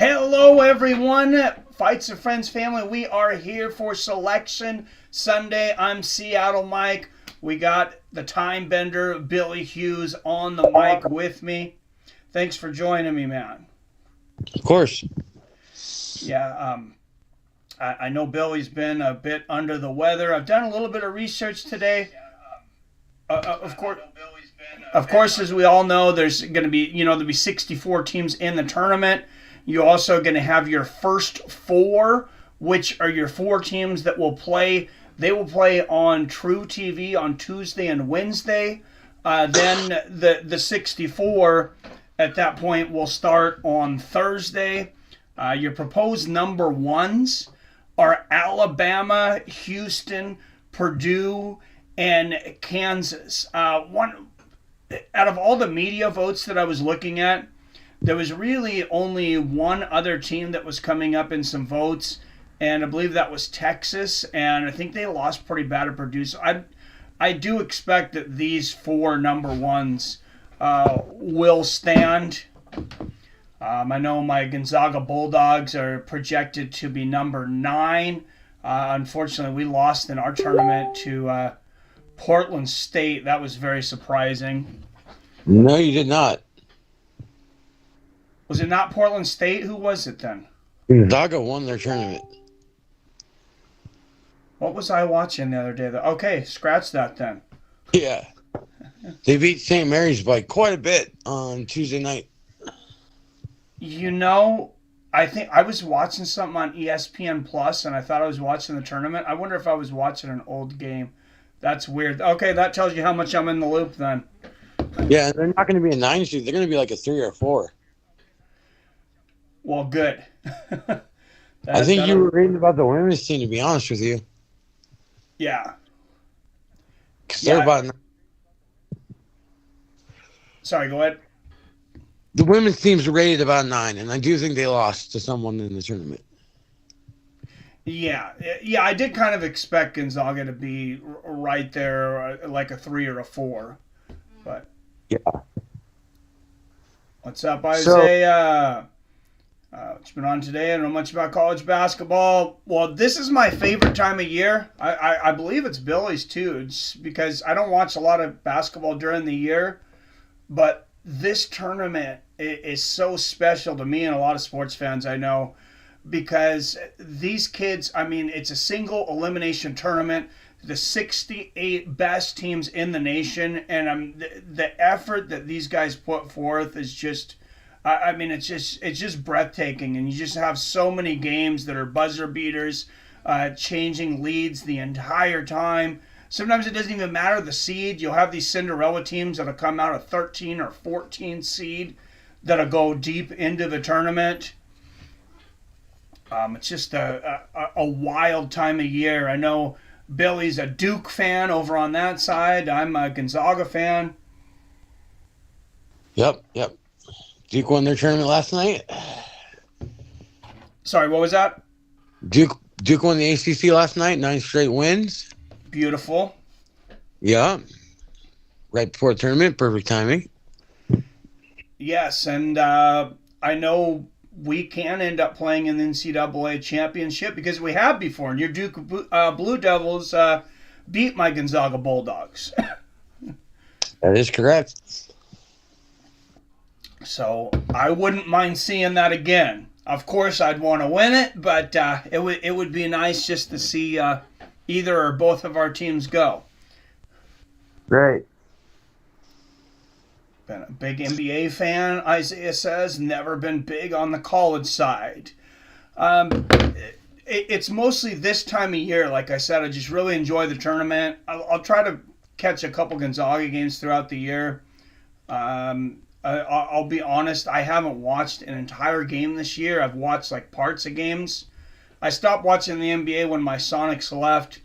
Hello, everyone. Fights of Friends family. We are here for Selection Sunday. I'm Seattle Mike. We got the time bender, Billy Hughes, on the mic with me. Thanks for joining me, man. Of course. Yeah, I know Billy's been a bit under the weather. I've done a little bit of research today. Of course, as we all know, there's going to be, there'll be 64 teams in the tournament. You're also going to have your first four, which are your four teams that will play. They will play on True TV on Tuesday and Wednesday. Then the 64 at that point will start on Thursday. Your proposed number ones are Alabama, Houston, Purdue, and Kansas. Out of all the media votes that I was looking at, there was really only one other team that was coming up in some votes, and I believe that was Texas, and I think they lost pretty bad at Purdue. So I do expect that these four number ones will stand. I know my Gonzaga Bulldogs are projected to be number 9. Unfortunately, we lost in our tournament to Portland State. That was very surprising. No, you did not. Was it not Portland State? Who was it then? Gonzaga won their tournament. What was I watching the other day? Okay, scratch that then. Yeah. They beat St. Mary's by quite a bit on Tuesday night. I think I was watching something on ESPN Plus, and I thought I was watching the tournament. I wonder if I was watching an old game. That's weird. Okay, that tells you how much I'm in the loop then. Yeah, they're not going to be a 9 seed. They're going to be like a 3 or 4. Well, good. I think you were reading about the women's team, to be honest with you. Yeah. They're about... Sorry, go ahead. The women's team's rated about 9, and I do think they lost to someone in the tournament. Yeah, I did kind of expect Gonzaga to be right there, like a 3 or a 4. But yeah. What's up, Isaiah? What's been on today? I don't know much about college basketball. Well, this is my favorite time of year. I believe it's Billy's too. It's because I don't watch a lot of basketball during the year, but this tournament is so special to me and a lot of sports fans I know, because these kids, I mean, it's a single elimination tournament, the 68 best teams in the nation, and the effort that these guys put forth is just, I mean, it's just breathtaking, and you just have so many games that are buzzer beaters, changing leads the entire time. Sometimes it doesn't even matter the seed. You'll have these Cinderella teams that'll come out a 13 or 14 seed that'll go deep into the tournament. It's just a wild time of year. I know Billy's a Duke fan over on that side. I'm a Gonzaga fan. Yep. Duke won their tournament last night. Sorry, what was that? Duke won the ACC last night, 9 straight wins. Beautiful. Yeah. Right before the tournament, perfect timing. Yes, and I know we can end up playing in the NCCA championship because we have before, and your Duke Blue Devils beat my Gonzaga Bulldogs. That is correct. So I wouldn't mind seeing that again. Of course, I'd want to win it, but it would be nice just to see either or both of our teams go. Right. Been a big NBA fan, Isaiah says. Never been big on the college side. It's mostly this time of year. Like I said, I just really enjoy the tournament. I'll try to catch a couple Gonzaga games throughout the year. I'll be honest, I haven't watched an entire game this year. I've watched like parts of games. I stopped watching the NBA when my Sonics left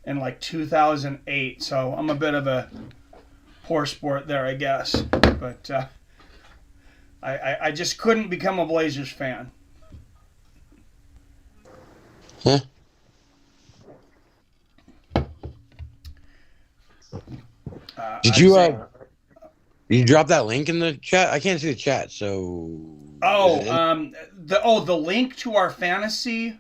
in like 2008, so I'm a bit of a poor sport there, I guess. But I just couldn't become a Blazers fan. Huh? Did you drop that link in the chat? I can't see the chat, so Oh, the link to our fantasy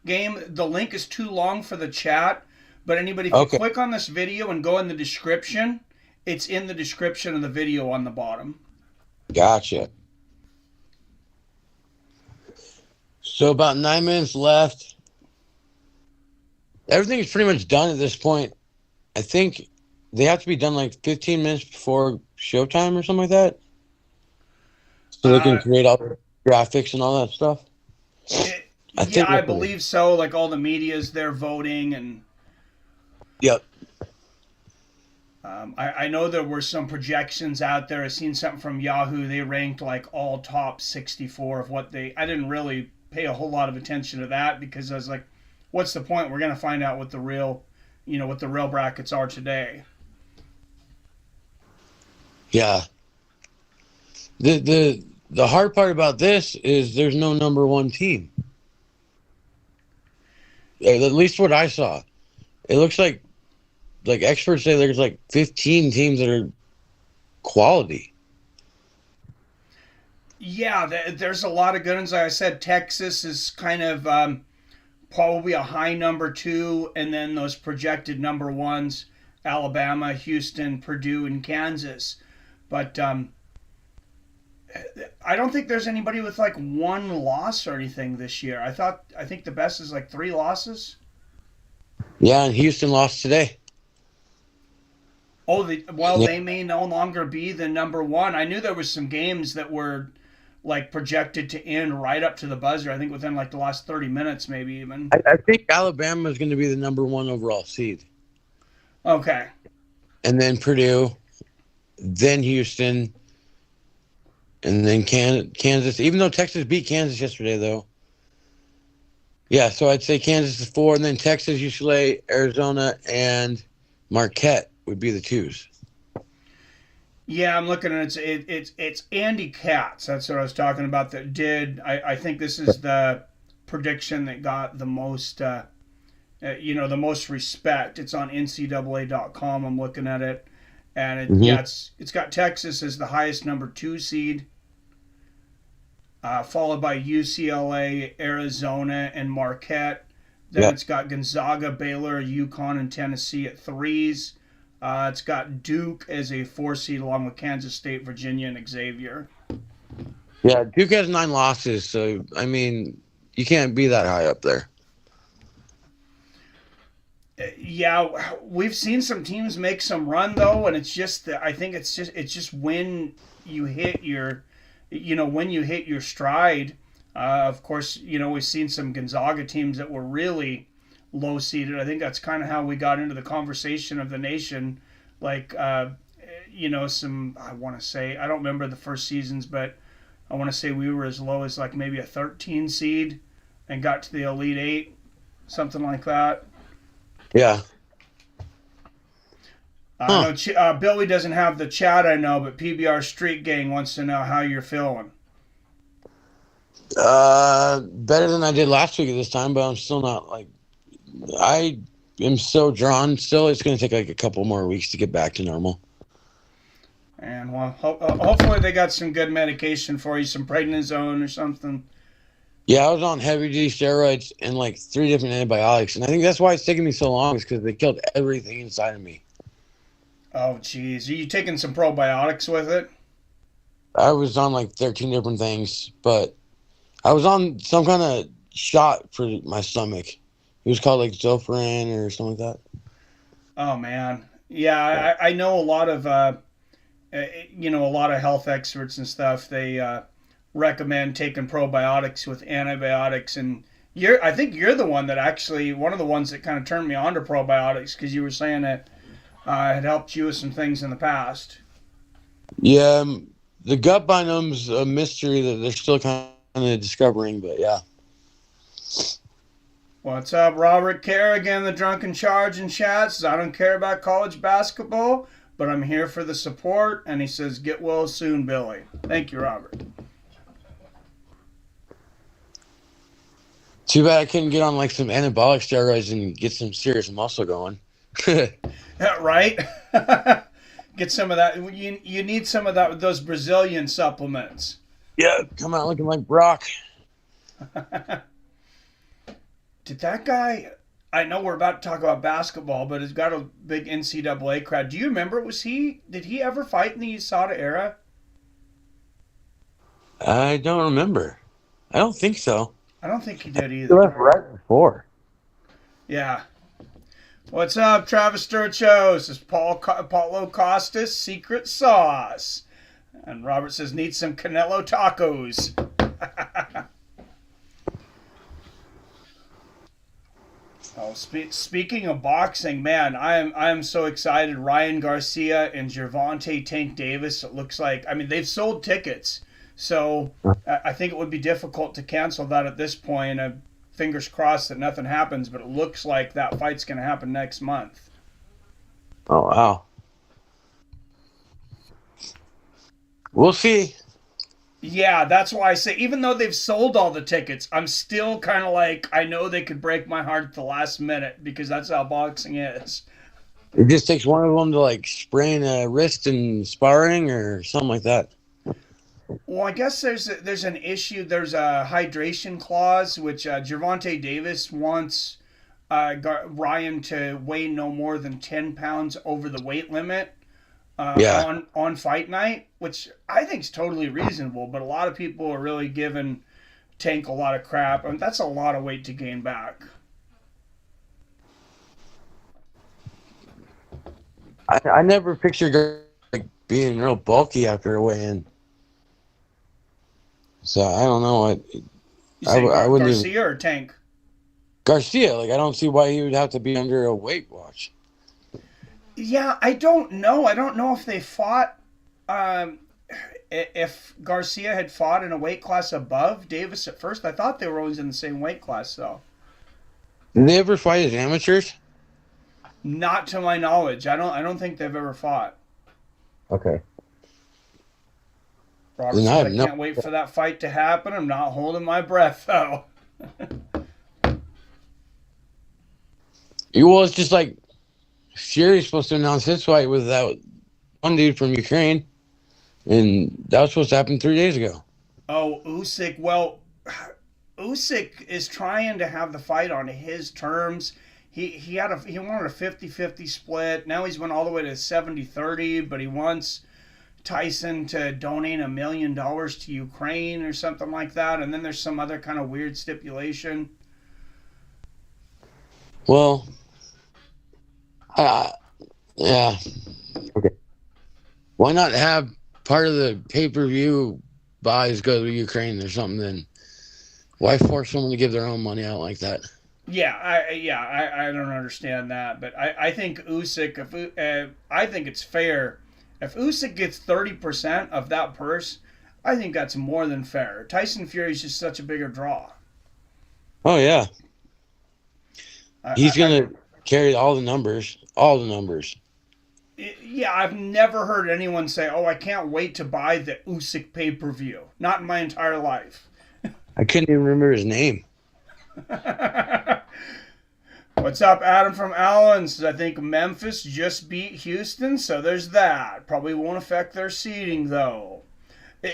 game. The link is too long for the chat, but anybody, if you Okay, click on this video and go in the description, it's in the description of the video on the bottom. gotcha. So about 9 minutes left. Everything is pretty much done at this point. I think they have to be done like 15 minutes before showtime or something like that, so they can Uh, create all the graphics and all that stuff. I yeah, think I that's what it is. believe so. Like all the media's there voting, and Yep. I know there were some projections out there. I seen something from Yahoo. They ranked like all top 64 of what they. I didn't really pay a whole lot of attention to that because I was like, what's the point? We're gonna find out what the real, what the real brackets are today. Yeah. The hard part about this is there's no number one team. At least what I saw. It looks like experts say there's like 15 teams that are quality. Yeah, there's a lot of good ones. Like I said, Texas is kind of probably a high number two, and then those projected number ones: Alabama, Houston, Purdue, and Kansas. But I don't think there's anybody with like one loss or anything this year. I think the best is like 3 losses. Yeah, and Houston lost today. Oh, Yeah. they may no longer be the number one. I knew there was some games that were like projected to end right up to the buzzer. I think within like the last 30 minutes, maybe even. I think Alabama is going to be the number one overall seed, Okay. and then Purdue, then Houston, and then Kansas. Even though Texas beat Kansas yesterday, though. Yeah, so I'd say Kansas is 4, and then Texas, UCLA, Arizona, and Marquette would be the 2s. Yeah, I'm looking at it's Andy Katz. That's what I was talking about. That did I think this is the prediction that got the most the most respect. It's on NCAA.com. I'm looking at it, and Mm-hmm. it's got Texas as the highest number 2 seed, followed by UCLA, Arizona, and Marquette. Then Yep. it's got Gonzaga, Baylor, UConn, and Tennessee at 3s. It's got Duke as a 4 seed along with Kansas State, Virginia, and Xavier. Yeah, Duke has 9 losses, so I mean, you can't be that high up there. Yeah, we've seen some teams make some run though, and it's just I think it's just when you hit your, when you hit your stride. Of course, we've seen some Gonzaga teams that were really low seeded. I think that's kind of how we got into the conversation of the nation. Like, some, I want to say, I don't remember the first seasons, but I want to say we were as low as like maybe a 13 seed and got to the Elite Eight, something like that. Yeah. I know Billy doesn't have the chat, I know, but PBR Street Gang wants to know how you're feeling. Better than I did last week at this time, but I'm still not like. I am so drawn. Still, it's going to take like a couple more weeks to get back to normal. And well, hopefully they got some good medication for you, some prednisone or something. Yeah, I was on heavy duty steroids and like 3 different antibiotics, and I think that's why it's taking me so long. Is because they killed everything inside of me. Oh, geez. Are you taking some probiotics with it? I was on like 13 different things, but I was on some kind of shot for my stomach. It was called like Zofran or something like that. Oh, man. Yeah, I know a lot of, a lot of health experts and stuff. They recommend taking probiotics with antibiotics. And I think you're the one that actually, one of the ones that kind of turned me on to probiotics because you were saying that had helped you with some things in the past. Yeah, the gut biome's a mystery that they're still kind of discovering, but yeah. What's up, Robert Kerrigan, the drunken charge in chat says, I don't care about college basketball, but I'm here for the support. And he says, get well soon, Billy. Thank you, Robert. Too bad I couldn't get on like some anabolic steroids and get some serious muscle going. Right? Get some of that. You need some of that with those Brazilian supplements. Yeah, come out looking like Brock. Did that guy? I know we're about to talk about basketball, but he's got a big NCAA crowd. Do you remember? Was he? Did he ever fight in the USADA era? I don't remember. I don't think so. I don't think he did He either. left right before. Yeah. What's up, Travis Sturcho? This is Paulo Costas Secret Sauce, and Robert says need some Canelo tacos. Oh, speaking of boxing, man, I am so excited. Ryan Garcia and Gervonta Tank Davis. It looks like, I mean, they've sold tickets, so I think it would be difficult to cancel that at this point. Fingers crossed that nothing happens, but it looks like that fight's going to happen next month. Oh wow. We'll see. Yeah, that's why I say, even though they've sold all the tickets, I'm still kind of like, I know they could break my heart at the last minute because that's how boxing is. It just takes one of them to like sprain a wrist in sparring or something like that. Well, I guess there's an issue. There's a hydration clause, which Gervonta Davis wants Ryan to weigh no more than 10 pounds over the weight limit Yeah. on fight night, which I think is totally reasonable. But a lot of people are really giving Tank a lot of crap, and that's a lot of weight to gain back. I never pictured like being real bulky after a weigh-in. So I don't know what You say I wouldn't even Garcia or Tank? Garcia. Like I don't see why he would have to be under a weight watch. Yeah, I don't know. I don't know if they fought. Um, if Garcia had fought in a weight class above Davis at first, I thought they were always in the same weight class, though. Did they ever fight as amateurs? Not to my knowledge. I don't think they've ever fought. Okay. Robert Then I says have I no. can't wait for that fight to happen. I'm not holding my breath though. Well, it's just like Fury's supposed to announce his fight with that one dude from Ukraine, and that was supposed to happen 3 days ago. Oh, Usyk. Well, Usyk is trying to have the fight on his terms. He wanted a 50-50 split. Now he's went all the way to 70-30, but he wants Tyson to donate $1 million to Ukraine or something like that. And then there's some other kind of weird stipulation. Well, yeah. Okay. Why not have part of the pay-per-view buys go to Ukraine or something? Then why force someone to give their own money out like that? Yeah, I don't understand that, but I think Usyk. I think it's fair. If Usyk gets 30% of that purse, I think that's more than fair. Tyson Fury is just such a bigger draw. Oh yeah, he's I, gonna carry all the numbers. All the numbers. yeah, I've never heard anyone say, "Oh, I can't wait to buy the Usyk pay-per-view." Not in my entire life. I couldn't even remember his name. What's up, Adam from Allen? Says, I think Memphis just beat Houston, so there's that. Probably won't affect their seeding, though.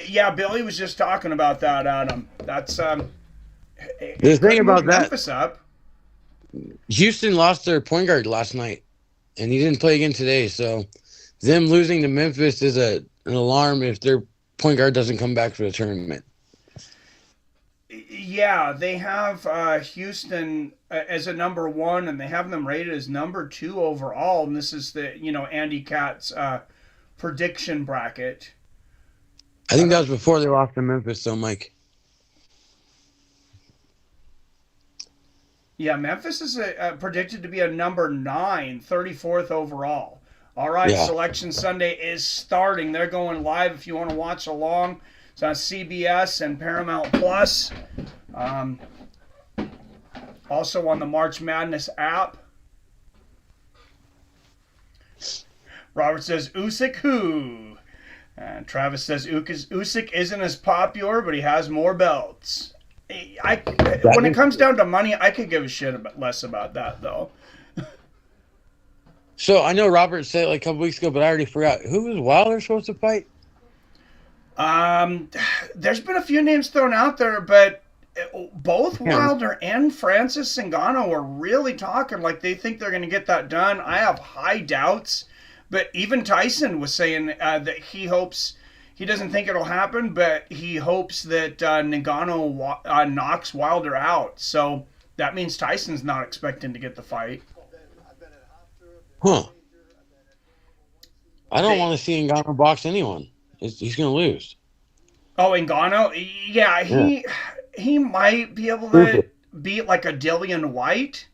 Yeah, Billy was just talking about that, Adam. That's The thing about that, Memphis up. Houston lost their point guard last night, and he didn't play again today. So, them losing to Memphis is an alarm if their point guard doesn't come back for the tournament. Yeah, they have Houston as a number one, and they have them rated as number 2 overall. And this is the Andy Katz's prediction bracket. I think that was before they lost to Memphis, though, Mike. Yeah, Memphis is predicted to be a number 9, 34th overall. All right, Yeah. Selection Sunday is starting. They're going live if you want to watch along. It's on CBS and Paramount Plus. Also on the March Madness app. Robert says, Usyk who? And Travis says, Usyk isn't as popular, but he has more belts. When it comes down to money, I could give a shit less about that, though. So, I know Robert said it like a couple weeks ago, but I already forgot. Who was Wilder supposed to fight? there's been a few names thrown out there, but both Yeah. Wilder and Francis Ngannou are really talking like they think they're going to get that done. I have high doubts, but even Tyson was saying that he hopes. He doesn't think it'll happen, but he hopes that Ngannou knocks Wilder out. So that means Tyson's not expecting to get the fight. Huh. I don't They- want to see Ngannou box anyone. He's going to lose. Oh, Ngannou, yeah, he might be able to beat like a Dillian White.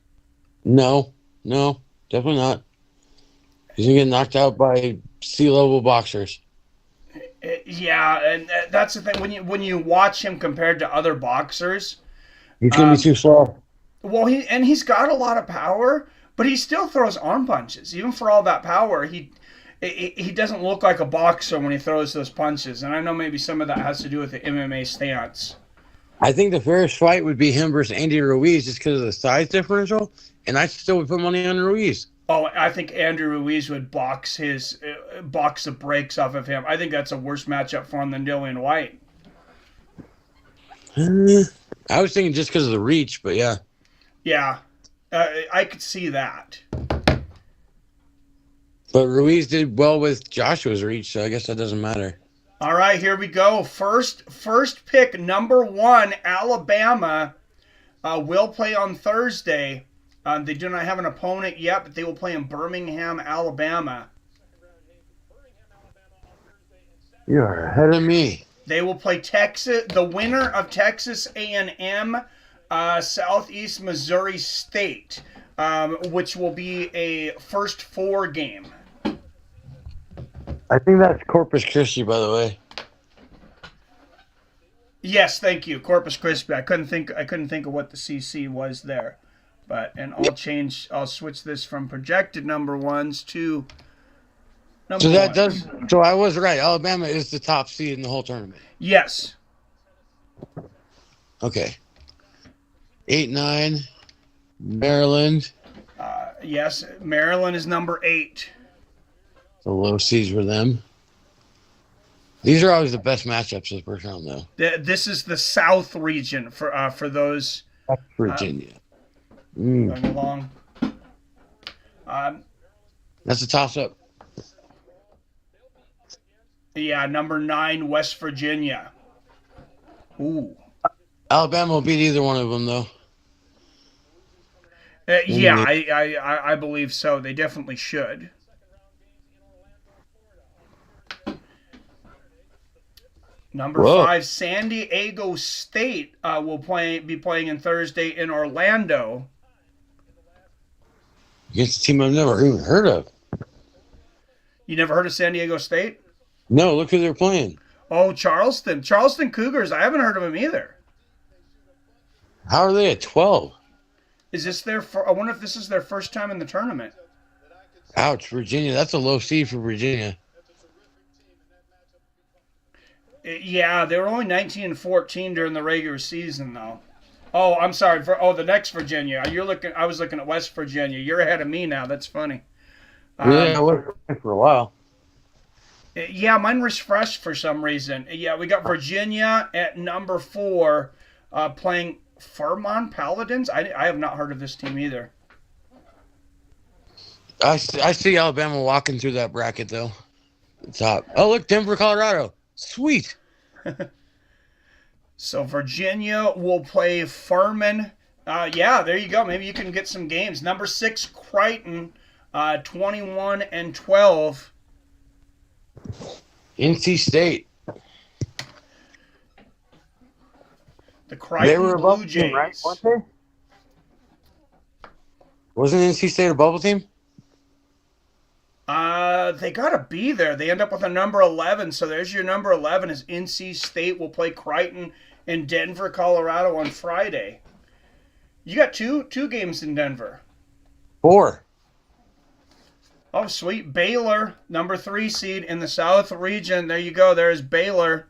No, definitely not. He's going to get knocked out by sea-level boxers. Yeah, and that's the thing when you watch him compared to other boxers. He's going to be too slow. Well, he's got a lot of power, but he still throws arm punches. Even for all that power, he doesn't look like a boxer when he throws those punches. And I know maybe some of that has to do with the MMA stance. I think the fairest fight would be him versus Andy Ruiz just because of the size differential, and I still would put money on Ruiz. Oh, I think Andrew Ruiz would box the brakes off of him. I think that's a worse matchup for him than Dillian White. I was thinking just because of the reach, but yeah. Yeah, I could see that. But Ruiz did well with Joshua's reach, so I guess that doesn't matter. All right, here we go. First pick, number 1, Alabama, will play on Thursday. They do not have an opponent yet, but they will play in Birmingham, Alabama. You're ahead of me. They will play Texas. The winner of Texas A&M, Southeast Missouri State, which will be a first 4 game. I think that's Corpus Christi, by the way. Yes, thank you, Corpus Christi. I couldn't think of what the CC was there, I'll switch this from projected number 1s to number So that 1s. does. So I was right. Alabama is the top seed in the whole tournament. Yes. Okay. 8-9. Maryland. Yes, Maryland is number 8. The low seeds for them. These are always the best matchups of the first round, though. This is the South region for those Virginia. going along. That's a toss-up. Yeah, number 9, West Virginia. Ooh. Alabama will beat either one of them, though. Yeah, I believe so. They definitely should. Number 5, San Diego State will be playing in Thursday in Orlando. Against a team I've never even heard of. You never heard of San Diego State? No, look who they're playing. Oh, Charleston. Charleston Cougars. I haven't heard of them either. How are they at 12? Is this I wonder if this is their first time in the tournament. Ouch, Virginia. That's a low seed for Virginia. Yeah, they were only 19-14 during the regular season, though. Oh, I'm sorry. The next Virginia. I was looking at West Virginia. You're ahead of me now. That's funny. Yeah, I was for a while. Yeah, mine was fresh for some reason. Yeah, we got Virginia at number 4 playing Fairmont Paladins. I have not heard of this team either. I see Alabama walking through that bracket, though. The top. Oh, look, Denver, Colorado. Sweet. So Virginia will play Furman. Yeah, there you go. Maybe you can get some games. Number 6, Creighton, 21-12. NC State. The Creighton They were a Blue bubble Jays. team, right? Weren't they? Wasn't NC State a bubble team? They gotta be there. They end up with a number 11. So there's your number 11. Is NC State will play Creighton in Denver, Colorado on Friday. You got two games in Denver. 4. Oh, sweet. Baylor, number 3 seed in the South region. There you go. There's Baylor.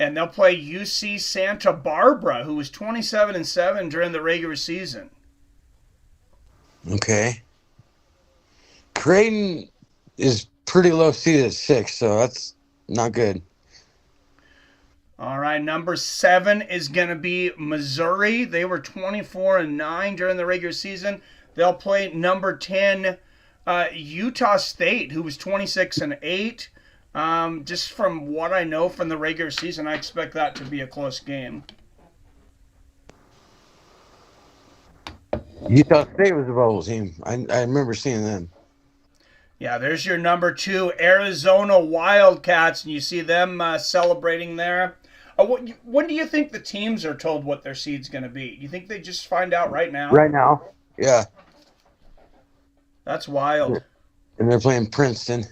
And they'll play UC Santa Barbara, who was 27-7 during the regular season. Okay. Creighton is pretty low seeded at 6, so that's not good. All right, number 7 is going to be Missouri. They were 24-9 during the regular season. They'll play number 10, Utah State, who was 26-8. Just from what I know from the regular season, I expect that to be a close game. Utah State was a bowl team. I remember seeing them. Yeah, there's your number 2, Arizona Wildcats, and you see them celebrating there. When do you think the teams are told what their seed's going to be? You think they just find out right now? Right now. Yeah. That's wild. And they're playing Princeton,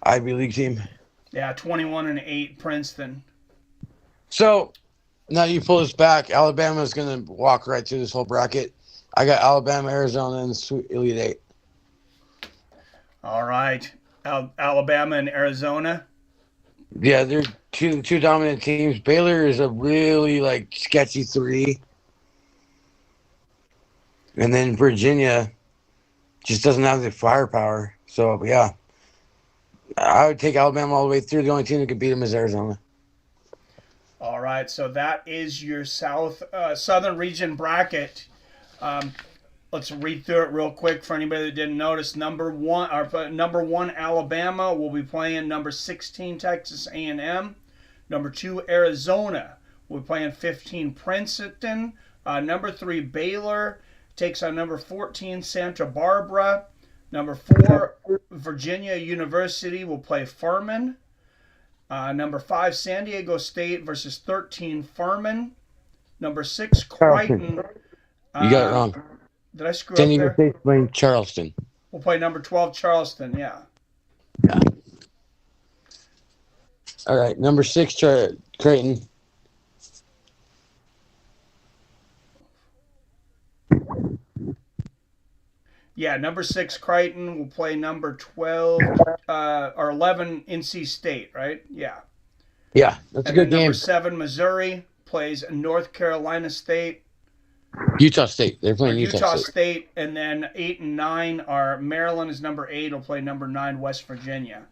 Ivy League team. Yeah, 21-8 Princeton. So now you pull this back. Alabama's going to walk right through this whole bracket. I got Alabama, Arizona, and the Elite Eight. All right. Alabama and Arizona. Yeah, they're two dominant teams. Baylor is a really sketchy 3. And then Virginia just doesn't have the firepower. So, yeah. I would take Alabama all the way through. The only team that could beat them is Arizona. All right, so that is your southern region bracket. Let's read through it real quick for anybody that didn't notice. Number one, Alabama will be playing number 16 Texas A&M. Number 2, Arizona will be playing 15 Princeton. Number 3, Baylor takes on number 14 Santa Barbara. Number 4, Virginia University will play Furman. Number 5, San Diego State versus 13 Furman. Number 6, Creighton. You got it wrong. Did I screw San up Diego there? State's playing Charleston. We'll play number 12, Charleston, yeah. Yeah. All right, number 6, Creighton. Yeah, number 6, Creighton will play number 12 or 11, NC State, right? Yeah. Yeah, that's a good game. Number 7, Missouri plays North Carolina State. Utah State. They're playing Utah State. And then 8 and 9 are Maryland is number 8. Will play number 9, West Virginia.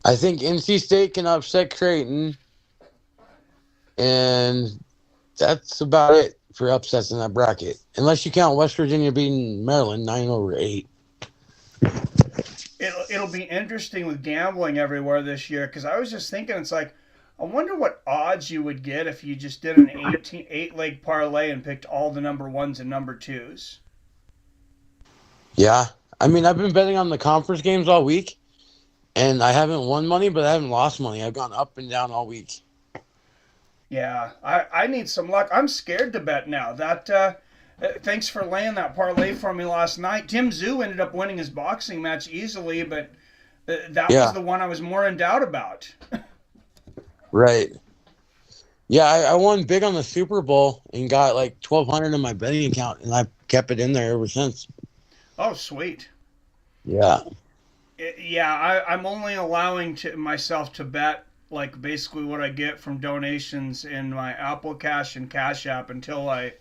I think NC State can upset Creighton. And that's about it for upsets in that bracket. Unless you count West Virginia beating Maryland 9-8. It'll be interesting with gambling everywhere this year because I was just thinking it's like, I wonder what odds you would get if you just did an 8-leg parlay and picked all the number 1s and number 2s. Yeah. I mean, I've been betting on the conference games all week, and I haven't won money, but I haven't lost money. I've gone up and down all week. Yeah, I need some luck. I'm scared to bet now. Thanks for laying that parlay for me last night. Tim Zhu ended up winning his boxing match easily, but that was the one I was more in doubt about. Right. Yeah, I won big on the Super Bowl and got $1,200 in my betting account, and I've kept it in there ever since. Oh, sweet. Yeah. I'm only allowing myself to bet basically what I get from donations in my Apple Cash and Cash App until I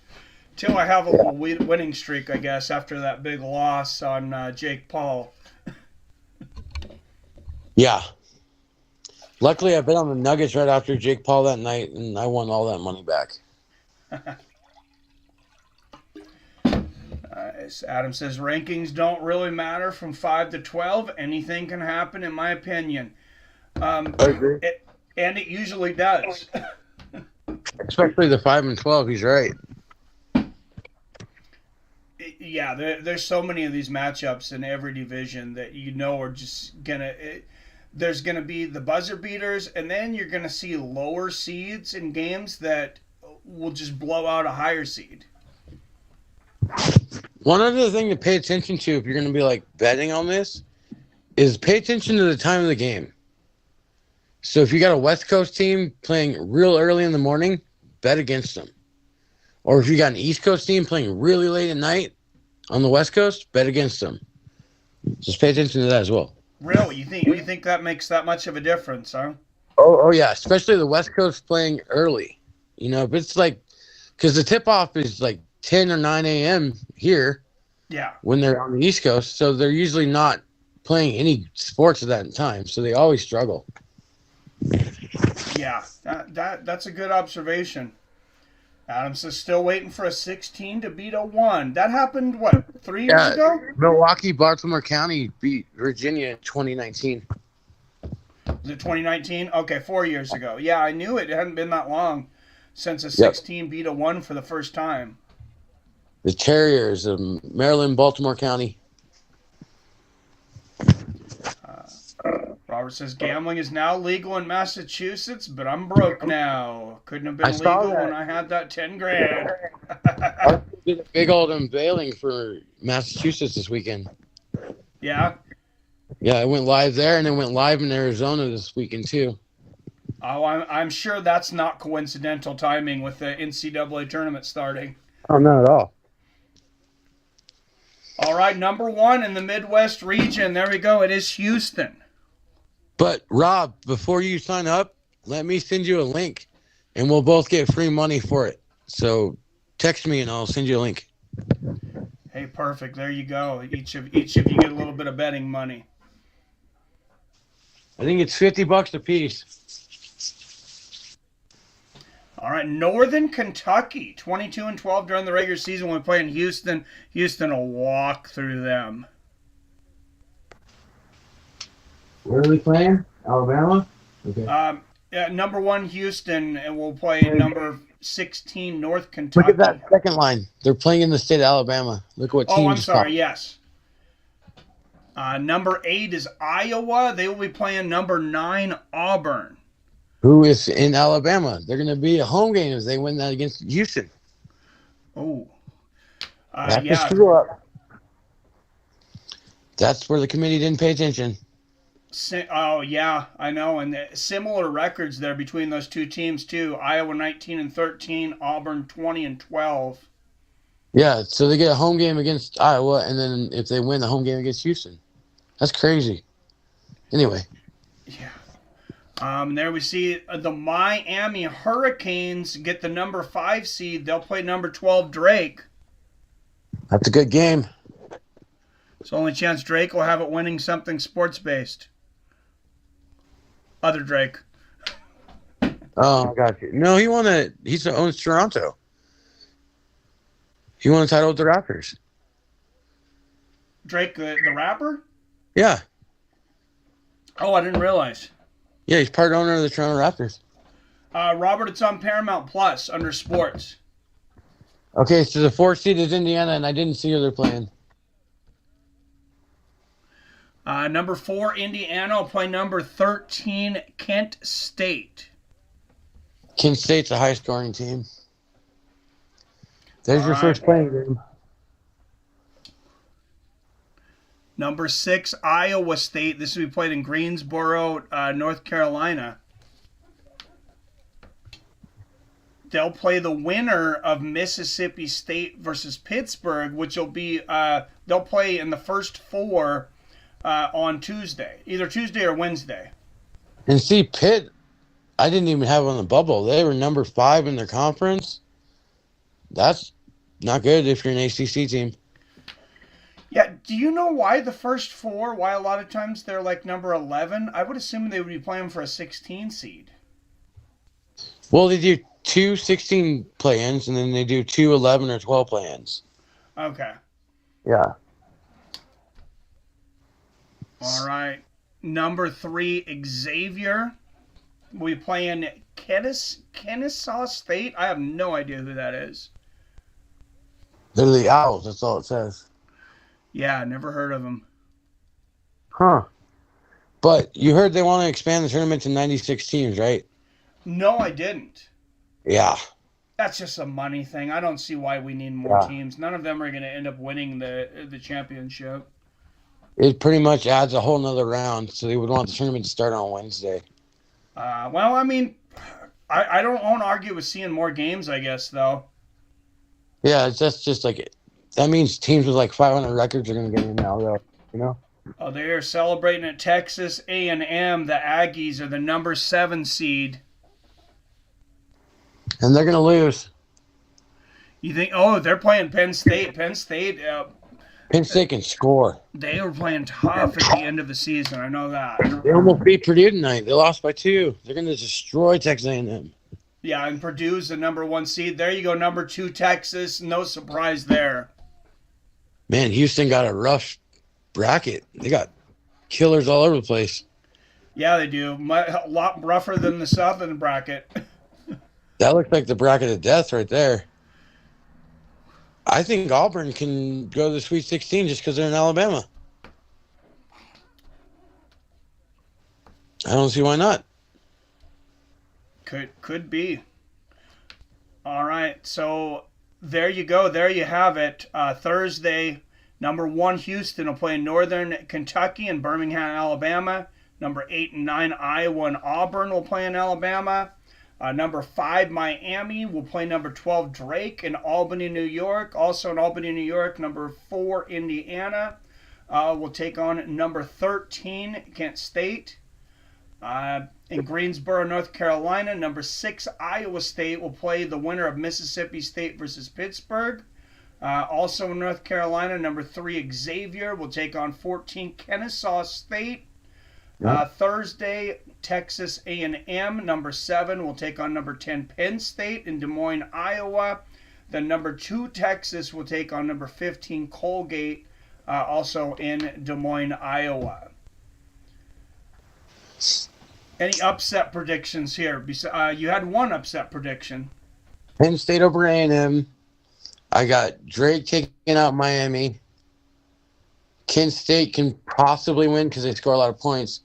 have a little winning streak, I guess, after that big loss on Jake Paul. Yeah. Luckily, I bet on the Nuggets right after Jake Paul that night, and I won all that money back. Adam says, rankings don't really matter from 5 to 12. Anything can happen, in my opinion. I agree. And it usually does. Especially the 5 and 12, he's right. Yeah, there's so many of these matchups in every division that are just going to... There's going to be the buzzer beaters, and then you're going to see lower seeds in games that will just blow out a higher seed. One other thing to pay attention to if you're going to be betting on this is pay attention to the time of the game. So if you got a West Coast team playing real early in the morning, bet against them. Or if you got an East Coast team playing really late at night on the West Coast, bet against them. Just pay attention to that as well. Really? You think that makes that much of a difference, huh? Oh yeah, especially the West Coast playing early. If it's because the tip-off is 10 or 9 a.m. here. Yeah. When they're on the East Coast, so they're usually not playing any sports at that time, so they always struggle. Yeah, that's a good observation. Adams is still waiting for a 16 to beat a 1. That happened, what, 3 years Yeah, ago? Milwaukee, Baltimore County beat Virginia in 2019. Was it 2019? Okay, 4 years ago. Yeah, I knew it. It hadn't been that long since a Yep. 16 beat a 1 for the first time. The Terriers of Maryland, Baltimore County. Robert says gambling is now legal in Massachusetts, but I'm broke now. Couldn't have I been saw legal that. when I had that 10 grand. I did a big old unveiling for Massachusetts this weekend. Yeah. Yeah, I went live there, and then went live in Arizona this weekend too. Oh, I'm sure that's not coincidental timing with the NCAA tournament starting. Oh, not at all. All right, number 1 in the Midwest region. There we go. It is Houston. But Rob, before you sign up, let me send you a link, and we'll both get free money for it. So text me, and I'll send you a link. Hey, perfect. There you go. Each of you get a little bit of betting money. I think it's $50 a piece. All right, Northern Kentucky, 22-12 during the regular season when we play in Houston. Houston will walk through them. Where are we playing? Alabama? Okay. Yeah, number 1 Houston, and we'll play number 16 North Kentucky. Look at that second line. They're playing in the state of Alabama. Look what teams. Oh, I'm sorry. Yes. Number 8 is Iowa. They will be playing number 9 Auburn. Who is in Alabama? They're going to be a home game if they win that against Houston. Oh. That's yeah. a screw up. That's where the committee didn't pay attention. Oh, yeah, I know. And similar records there between those two teams, too. Iowa 19-13, Auburn 20-12. Yeah, so they get a home game against Iowa, and then if they win the home game against Houston. That's crazy. Anyway. Yeah. There we see the Miami Hurricanes get the number 5 seed. They'll play number 12 Drake. That's a good game. It's the only chance Drake will have it winning something sports-based. Other Drake. Oh, I got you. No, he owns Toronto. He won a title with the Raptors. Drake, the rapper? Yeah. Oh, I didn't realize. Yeah, he's part owner of the Toronto Raptors. Robert, it's on Paramount Plus under sports. Okay, so the 4th seed is Indiana, and I didn't see who they're playing. Number 4, Indiana will play number 13, Kent State. Kent State's a high-scoring team. There's your first playing game. Number 6, Iowa State. This will be played in Greensboro, North Carolina. They'll play the winner of Mississippi State versus Pittsburgh, which will be they'll play in the first 4 on Tuesday, either Tuesday or Wednesday. And see, Pitt, I didn't even have on the bubble. They were number 5 in their conference. That's not good if you're an ACC team. Yeah, do you know why the first 4, why a lot of times they're like number 11? I would assume they would be playing for a 16 seed. Well, they do 2 16 play-ins, and then they do 2 11 or 12 play-ins. Okay. Yeah. All right. Number 3, Xavier. We play in Kennesaw State. I have no idea who that is. They're the Owls. That's all it says. Yeah, never heard of them. Huh. But you heard they want to expand the tournament to 96 teams, right? No, I didn't. Yeah. That's just a money thing. I don't see why we need more teams. None of them are going to end up winning the championship. It pretty much adds a whole nother round, so they would want the tournament to start on Wednesday. Well, I mean, I don't want to argue with seeing more games, I guess, though. Yeah, that's just like it. That means teams with like 500 records are going to get in now, though. You know? Oh, they are celebrating at Texas A&M. The Aggies are the number 7 seed. And they're going to lose. You think? Oh, they're playing Penn State. Penn State. Penn State can score. They were playing tough at the end of the season. I know that. They almost beat Purdue tonight. They lost by 2. They're going to destroy Texas A&M. Yeah, and Purdue's the number 1 seed. There you go, number 2 Texas. No surprise there. Man, Houston got a rough bracket. They got killers all over the place. Yeah, they do. A lot rougher than the Southern bracket. That looks like the bracket of death right there. I think Auburn can go to the Sweet 16 just because they're in Alabama. I don't see why not. Could be. All right, so there you go. There you have it. Thursday, number 1 Houston will play Northern Kentucky and Birmingham, Alabama. Number 8 and 9 Iowa and Auburn will play in Alabama. Number 5 Miami will play number 12 Drake in Albany, New York. Also in Albany, New York, number 4 Indiana will take on number 13 Kent State. In Greensboro, North Carolina, number 6 Iowa State will play the winner of Mississippi State versus Pittsburgh. Also in North Carolina, number 3 Xavier will take on 14 Kennesaw State. Thursday, Texas A&M, number 7 will take on number 10 Penn State in Des Moines, Iowa. Then number 2 Texas will take on number 15 Colgate, also in Des Moines, Iowa. Any upset predictions here? You had one upset prediction. Penn State over A&M. I got Drake taking out Miami. Kent State can possibly win because they score a lot of points.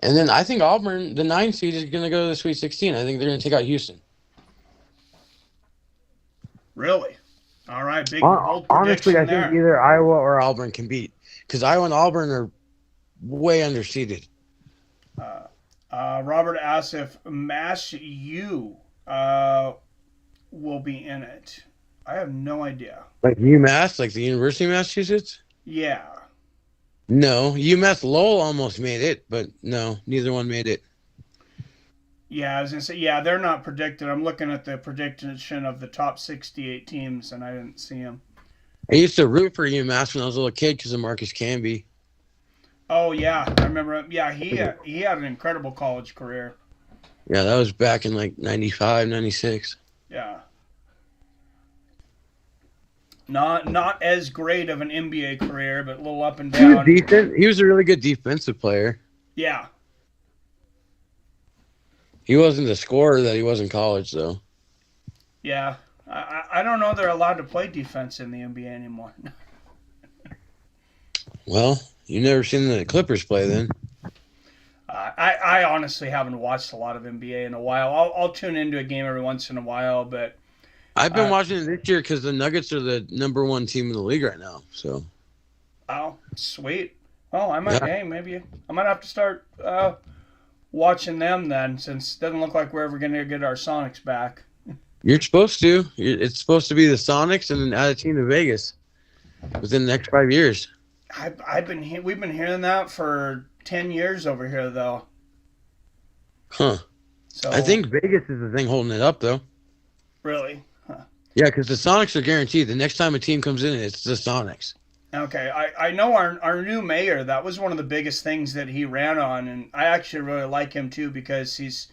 And then I think Auburn, the 9 seed, is going to go to the Sweet 16. I think they're going to take out Houston. Really? All right, big bold prediction. Honestly, I think either Iowa or Auburn can beat. Because Iowa and Auburn are way underseeded. Robert asks if Mass U will be in it. I have no idea. Like UMass, like the University of Massachusetts? Yeah. No, UMass Lowell almost made it, but no, neither one made it. Yeah, I was going to say, yeah, they're not predicted. I'm looking at the prediction of the top 68 teams, and I didn't see them. I used to root for UMass when I was a little kid because of Marcus Camby. Oh, yeah, I remember. Yeah, he had an incredible college career. Yeah, that was back in like 95, 96. Yeah. Not as great of an NBA career, but a little up and down. He was decent. He was a really good defensive player. Yeah. He wasn't the scorer that he was in college, though. Yeah. I don't know they're allowed to play defense in the NBA anymore. Well, you never seen the Clippers play then. I honestly haven't watched a lot of NBA in a while. I'll tune into a game every once in a while, but I've been watching it this year because the Nuggets are the number 1 team in the league right now. So. Oh, sweet. Oh, I might. Yeah. Hey, maybe I might have to start watching them then, since it doesn't look like we're ever going to get our Sonics back. You're supposed to. It's supposed to be the Sonics and then add a team to Vegas within the next 5 years. We've been hearing that for 10 years over here, though. Huh. So I think Vegas is the thing holding it up, though. Really? Huh. Yeah, because the Sonics are guaranteed. The next time a team comes in, it's the Sonics. Okay, I know our new mayor, that was one of the biggest things that he ran on, and I actually really like him, too, because he's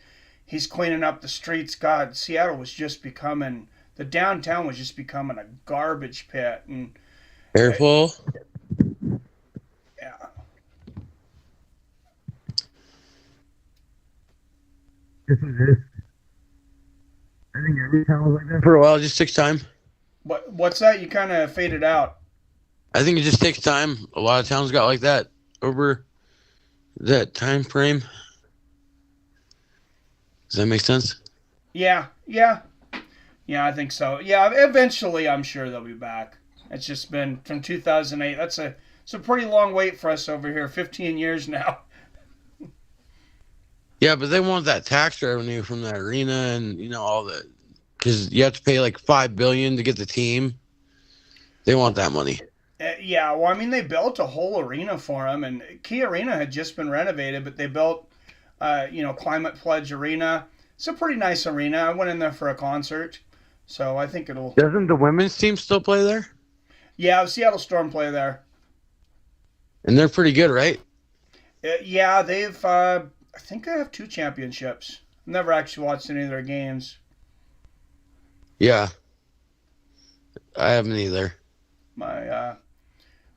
cleaning up the streets. God, Seattle was just becoming, the downtown was just becoming a garbage pit. And careful. Yeah. This is it. I think every town was like that for a while. It just takes time. What's that? You kind of faded out. I think it just takes time. A lot of towns got like that over that time frame. Does that make sense? Yeah, I think so. Yeah, eventually I'm sure they'll be back. It's just been from 2008. It's a pretty long wait for us over here. 15 years now. Yeah, but they want that tax revenue from that arena and all that, because you have to pay like $5 billion to get the team. They want that money. Yeah, well, I mean, they built a whole arena for them, and Key Arena had just been renovated, but they built, Climate Pledge Arena. It's a pretty nice arena. I went in there for a concert, so I think it'll. Doesn't the women's team still play there? Yeah, the Seattle Storm play there. And they're pretty good, right? Yeah, they've. I think they have 2 championships. Never actually watched any of their games. Yeah, I haven't either. My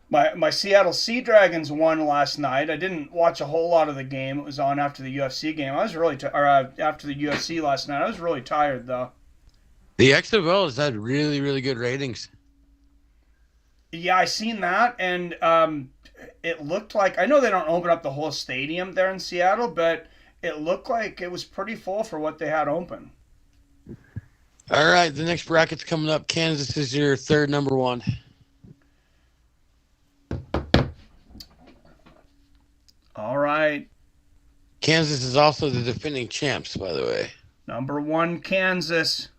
my Seattle Sea Dragons won last night. I didn't watch a whole lot of the game. It was on after the UFC game. I was really after the UFC last night. I was really tired though. The XFL has had really, really good ratings. Yeah, I seen that, and it looked like, I know they don't open up the whole stadium there in Seattle, but it looked like it was pretty full for what they had open. All right, the next bracket's coming up. Kansas is your third number one. All right. Kansas is also the defending champs, by the way. Number 1, Kansas.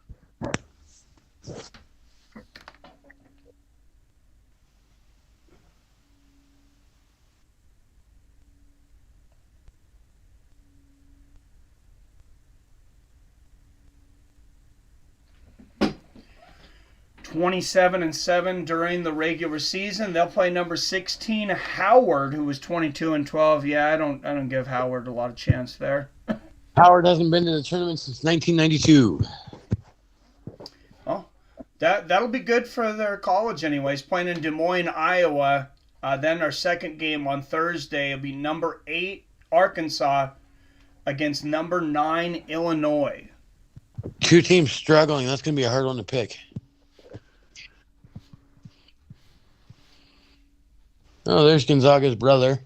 (27-7) during the regular season. They'll play number 16, Howard, who was 22-12. Yeah, I don't give Howard a lot of chance there. Howard hasn't been to the tournament since 1992. Well, that'll be good for their college anyways. Playing in Des Moines, Iowa. Then our second game on Thursday will be number 8, Arkansas, against number 9, Illinois. Two teams struggling. That's going to be a hard one to pick. Oh, there's Gonzaga's brother.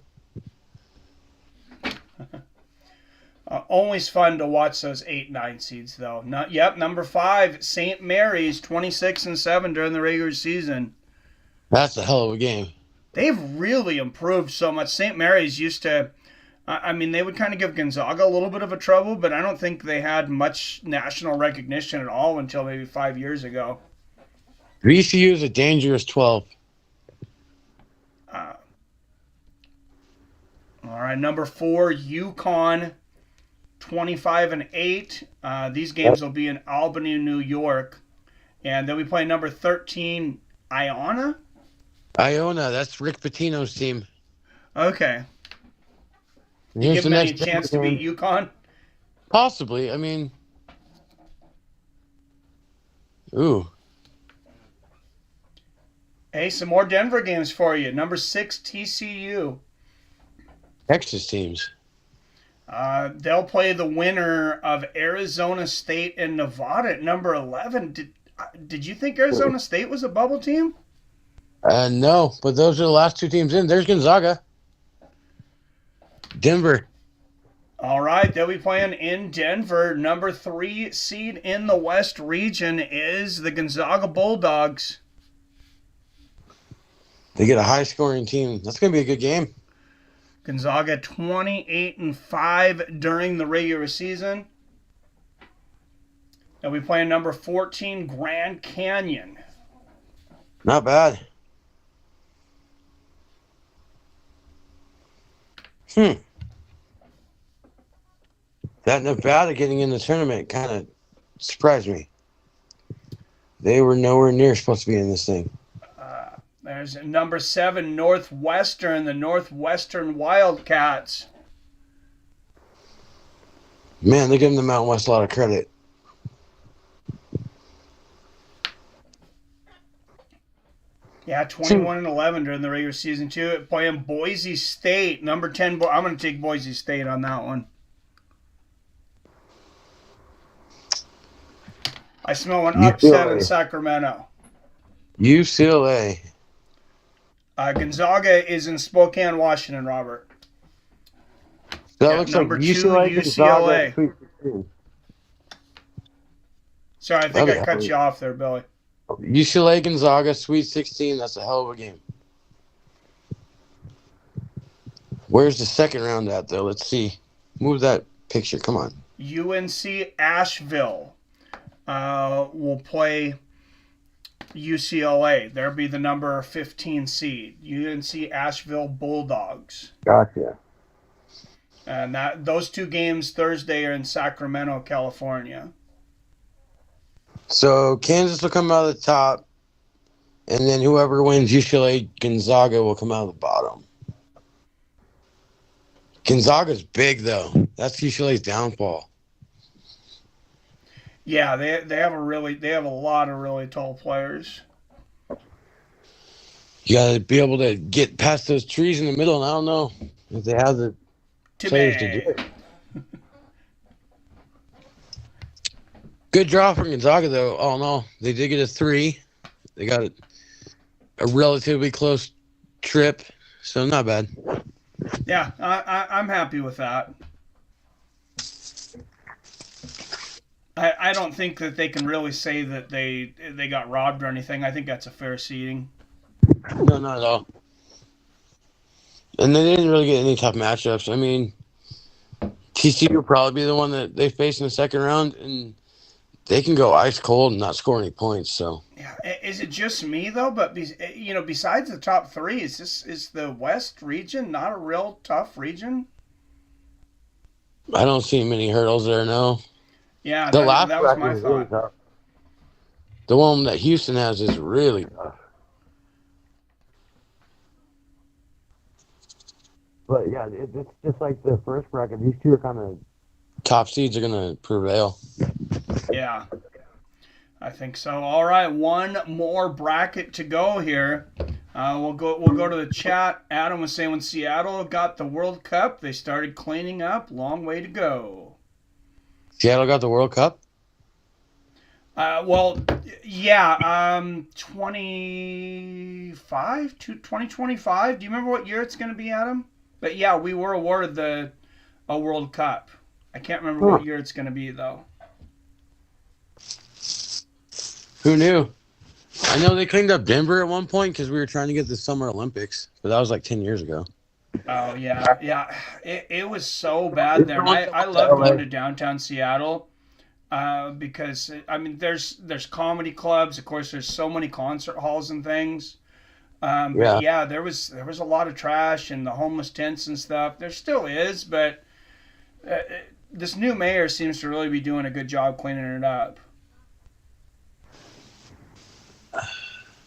Always fun to watch those 8-9 seeds, though. Number 5, St. Mary's, 26-7 during the regular season. That's a hell of a game. They've really improved so much. St. Mary's used to, they would kind of give Gonzaga a little bit of a trouble, but I don't think they had much national recognition at all until maybe 5 years ago. VCU is a dangerous 12. All right, number 4, UConn, 25-8. These games will be in Albany, New York. And then we play number 13, Iona. Iona, that's Rick Pitino's team. Okay. You Here's give them any chance to beat UConn? Possibly. Ooh. Hey, some more Denver games for you. Number 6, TCU. Texas teams. They'll play the winner of Arizona State and Nevada at number 11. Did you think Arizona State was a bubble team? No, but those are the last 2 teams in. There's Gonzaga. Denver. All right, they'll be playing in Denver. Number 3 seed in the West region is the Gonzaga Bulldogs. They get a high-scoring team. That's going to be a good game. Gonzaga 28-5 during the regular season. They'll be playing number 14, Grand Canyon. Not bad. That Nevada getting in the tournament kind of surprised me. They were nowhere near supposed to be in this thing. There's number 7, Northwestern, the Northwestern Wildcats. Man, they're giving the Mountain West a lot of credit. Yeah, 21-11 during the regular season, too. Playing Boise State, number 10. I'm going to take Boise State on that one. I smell an upset in Sacramento. UCLA. Gonzaga is in Spokane, Washington, Robert. That looks number like 2, UCLA. Gonzaga. Sorry, I think I cut you off there, Billy. UCLA Gonzaga, Sweet 16. That's a hell of a game. Where's the second round at, though? Let's see. Move that picture. Come on. UNC Asheville will play UCLA. There'll be the number 15 seed. UNC Asheville Bulldogs. Gotcha. And those 2 games Thursday are in Sacramento, California. So Kansas will come out of the top, and then whoever wins UCLA Gonzaga will come out of the bottom. Gonzaga's big though. That's UCLA's downfall. Yeah, they have a lot of really tall players. You got to be able to get past those trees in the middle, and I don't know if they have the players to do it. Good draw for Gonzaga, though. All in all, they did get a 3. They got a relatively close trip, so not bad. Yeah, I'm happy with that. I don't think that they can really say that they got robbed or anything. I think that's a fair seeding. No, not at all. And they didn't really get any tough matchups. I mean, TCU will probably be the one that they face in the second round, and they can go ice cold and not score any points. So yeah, is it just me though? But besides the top 3, is the West region not a real tough region? I don't see many hurdles there. No. Yeah, The last that was bracket my is really thought. tough. The one that Houston has is really tough. But yeah, it's just like the first bracket. These two are kind of top seeds are going to prevail. Yeah, I think so. All right, one more bracket to go here. We'll go to the chat. Adam was saying when Seattle got the World Cup, they started cleaning up. Long way to go. Seattle got the World Cup? Well, yeah, 25 to 2025. Do you remember what year it's going to be, Adam? But yeah, we were awarded a World Cup. I can't remember what year it's going to be though. Who knew? I know they cleaned up Denver at one point because we were trying to get the Summer Olympics, but that was like 10 years ago. Oh yeah. It was so bad there. And I love going to downtown Seattle because I mean there's comedy clubs. Of course, there's so many concert halls and things. But yeah, there was a lot of trash and the homeless tents and stuff. There still is, but this new mayor seems to really be doing a good job cleaning it up.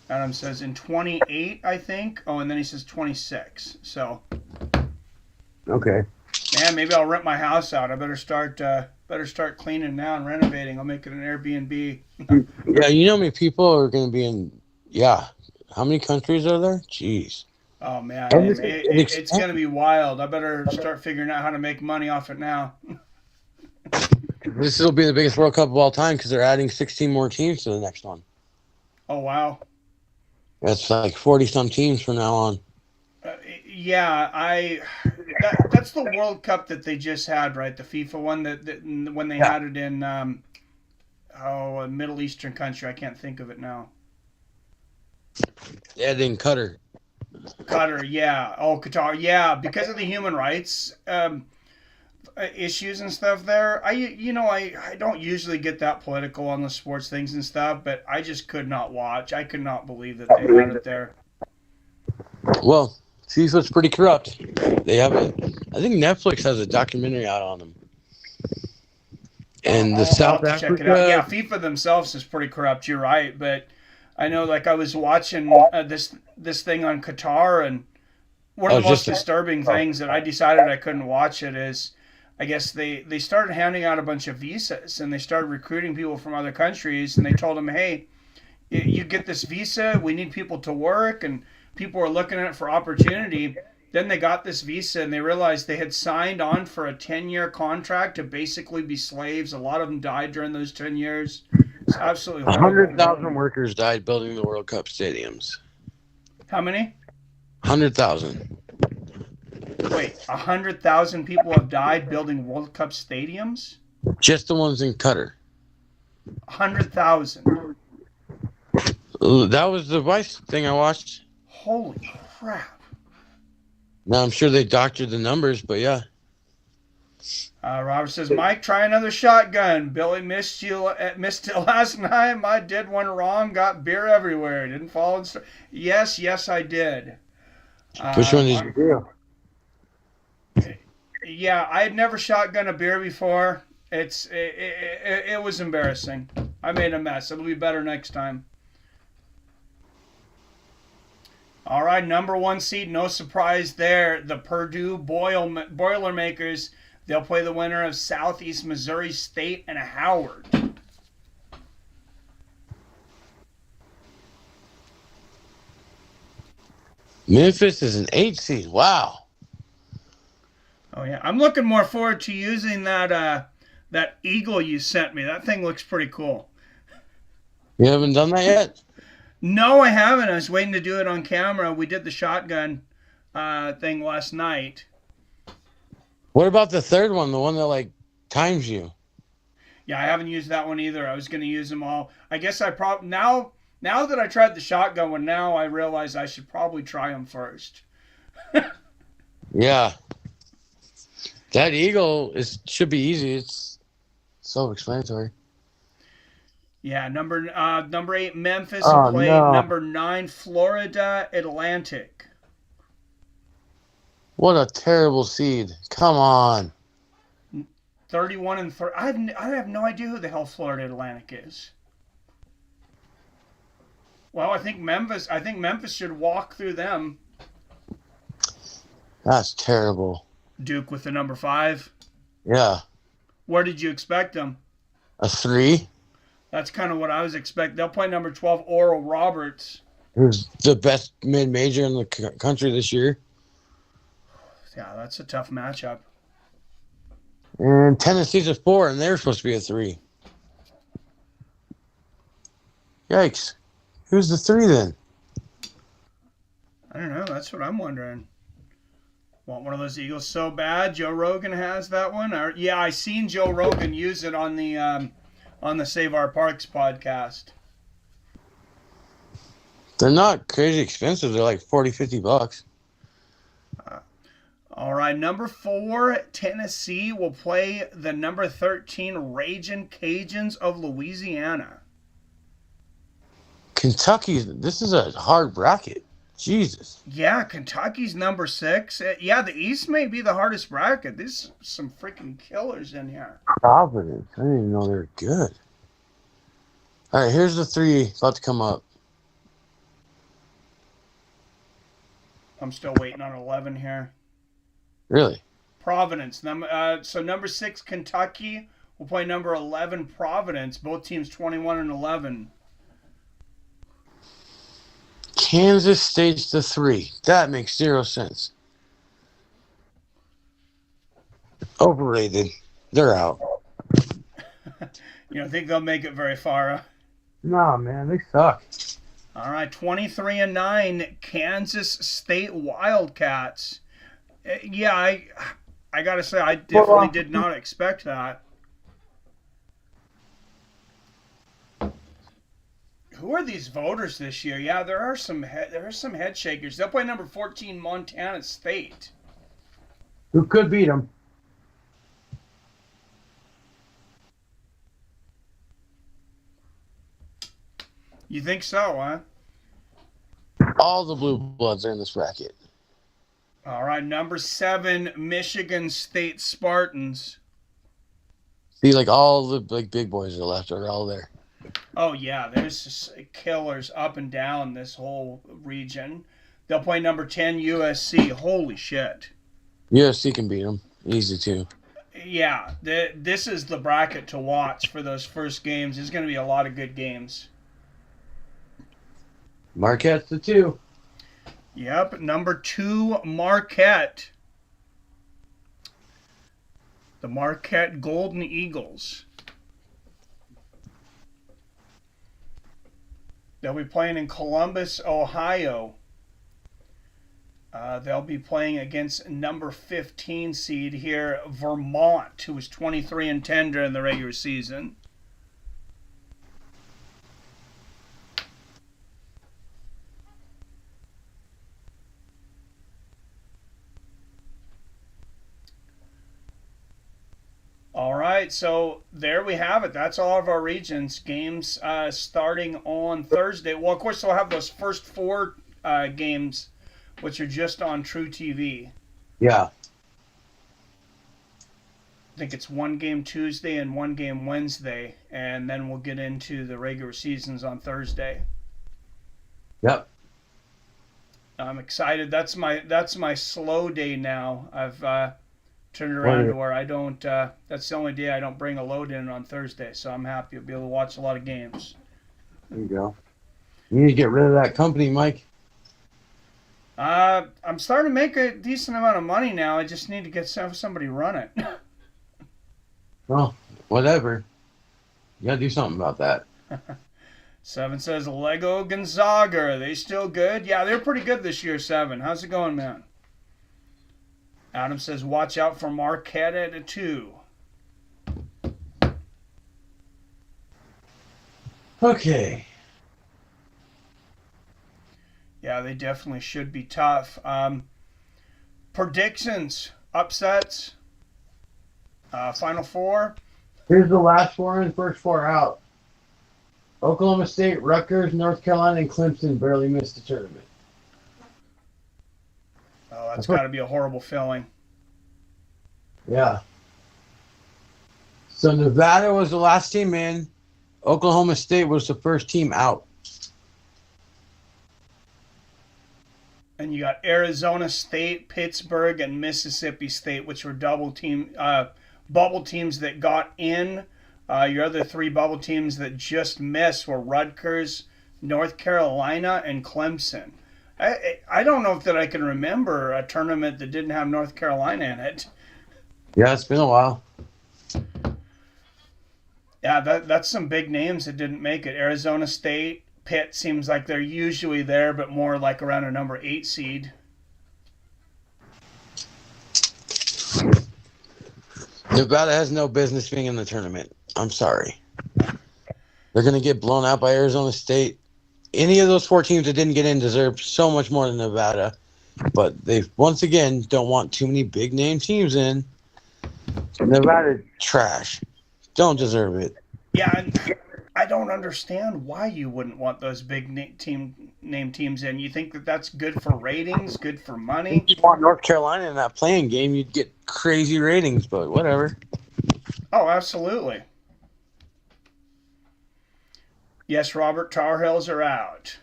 Adam says in 28, I think. Oh, and then he says 26. So, okay. Man, maybe I'll rent my house out. I better start cleaning now and renovating. I'll make it an Airbnb. Yeah, you know how many people are going to be in? Yeah. How many countries are there? Jeez. Oh man, it's going to be wild. I better start figuring out how to make money off it now. This will be the biggest World Cup of all time because they're adding 16 more teams to the next one. Oh wow. That's like 40-some teams from now on. Yeah, that's the World Cup that they just had, right? The FIFA one that when they had it in a Middle Eastern country. I can't think of it now. Yeah, in Qatar. Qatar, yeah. Oh, Qatar, yeah. Because of the human rights issues and stuff there, I don't usually get that political on the sports things and stuff, but I just could not watch. I could not believe that they had it there. Well, FIFA's pretty corrupt. They have I think Netflix has a documentary out on them. And South Africa. Check it out. Yeah, FIFA themselves is pretty corrupt. You're right, but I know, like I was watching this thing on Qatar, and one of the most disturbing things that I decided I couldn't watch it is, I guess they started handing out a bunch of visas, and they started recruiting people from other countries, and they told them, hey, you get this visa, we need people to work, and people were looking at it for opportunity. Then they got this visa, and they realized they had signed on for a 10-year contract to basically be slaves. A lot of them died during those 10 years. It's absolutely horrible. 100,000 workers died building the World Cup stadiums. How many? 100,000. Wait, 100,000 people have died building World Cup stadiums? Just the ones in Qatar. 100,000. That was the Vice thing I watched. Holy crap. Now, I'm sure they doctored the numbers, but yeah. Robert says, Mike, try another shotgun. Billy missed it last night. I did one wrong. Got beer everywhere. Didn't follow. Yes, I did. Which one did you do? Yeah, I had never shotgun a beer before. It was embarrassing. I made a mess. It'll be better next time. All right, number 1 seed, no surprise there. The Purdue Boilermakers. They'll play the winner of Southeast Missouri State and Howard. Memphis is an 8 seed. Wow. Oh yeah, I'm looking more forward to using that eagle you sent me. That thing looks pretty cool. You haven't done that yet? No, I haven't. I was waiting to do it on camera. We did the shotgun thing last night. What about the third one, the one that like times you? Yeah, I haven't used that one either. I was going to use them all. I guess I probably now that I tried the shotgun one, now I realize I should probably try them first. Yeah. That eagle should be easy. It's self-explanatory. Yeah, number 8 Memphis Oh, will play no. number 9 Florida Atlantic. What a terrible seed. Come on. 31 and 30. I have no idea who the hell Florida Atlantic is. Well, I think Memphis should walk through them. That's terrible. Duke with the number 5. Yeah. Where did you expect them? A 3? That's kind of what I was expecting. They'll play number 12 Oral Roberts. Who's the best mid-major in the country this year. Yeah, that's a tough matchup. And Tennessee's a 4, and they're supposed to be a 3. Yikes. Who's the 3 then? I don't know. That's what I'm wondering. Want one of those Eagles so bad? Joe Rogan has that one. Yeah, I seen Joe Rogan use it on the Save Our Parks podcast. They're not crazy expensive. They're like $40-$50. All right, number 4 Tennessee will play the number 13 Ragin' Cajuns of Louisiana. Kentucky, this is a hard bracket. Jesus. Yeah, Kentucky's number 6. Yeah, the East may be the hardest bracket. There's some freaking killers in here. Providence. I didn't even know they were good. All right, here's the 3 about to come up. I'm still waiting on 11 here. Really? Providence. So number 6 Kentucky will play number 11 Providence. Both teams 21 and 11. Kansas State's the 3. That makes 0 sense. Overrated. They're out. You don't think they'll make it very far? Huh? No, man, they suck. All right, 23 and 9 Kansas State Wildcats. Yeah, I gotta say I definitely did not expect that. Who are these voters this year? Yeah, there are some head shakers. They'll play number 14 Montana State. Who could beat them? You think so, huh? All the blue bloods are in this bracket. All right, number 7 Michigan State Spartans. See, like all the big boys are left are all there. Oh yeah, there's just killers up and down this whole region. They'll play number 10 USC. Holy shit. USC can beat them. Easy too. Yeah, this is the bracket to watch for those first games. There's going to be a lot of good games. Marquette's the 2. Yep, number 2 Marquette. The Marquette Golden Eagles. They'll be playing in Columbus, Ohio. They'll be playing against number 15 seed here, Vermont, who was 23 and 10 during the regular season. All right, so there we have it. That's all of our regions. Games starting on Thursday. Well, of course, we'll have those first 4 games, which are just on True TV. Yeah. I think it's 1 game Tuesday and 1 game Wednesday, and then we'll get into the regular seasons on Thursday. Yep. I'm excited. That's my slow day now. I've turned it What around is to where I don't. That's the only day I don't bring a load in on Thursday, so I'm happy to be able to watch a lot of games. There you go. You need to get rid of that company, Mike. I'm starting to make a decent amount of money now. I just need to have somebody run it. Well, whatever. You gotta do something about that. Seven says Lego Gonzaga. Are they still good? Yeah, they're pretty good this year. Seven. How's it going, man? Adam says watch out for Marquette at a 2. Okay. Yeah, they definitely should be tough. Predictions, upsets, Final Four. Here's the last four and first four out. Oklahoma State, Rutgers, North Carolina, and Clemson barely missed the tournament. Oh, that's got to be a horrible feeling. Yeah. So Nevada was the last team in. Oklahoma State was the first team out. And you got Arizona State, Pittsburgh, and Mississippi State, which were bubble teams that got in. Your other 3 bubble teams that just missed were Rutgers, North Carolina, and Clemson. I don't know if that I can remember a tournament that didn't have North Carolina in it. Yeah, it's been a while. Yeah, that's some big names that didn't make it. Arizona State, Pitt seems like they're usually there, but more like around a number 8 seed. Nevada has no business being in the tournament. I'm sorry. They're going to get blown out by Arizona State. Any of those 4 teams that didn't get in deserve so much more than Nevada. But they, once again, don't want too many big-name teams in. Nevada, trash. Don't deserve it. Yeah, and I don't understand why you wouldn't want those big name teams in. You think that that's good for ratings, good for money? If you want North Carolina in that playing game, you'd get crazy ratings, but whatever. Oh, absolutely. Yes, Robert, Tar Heels are out.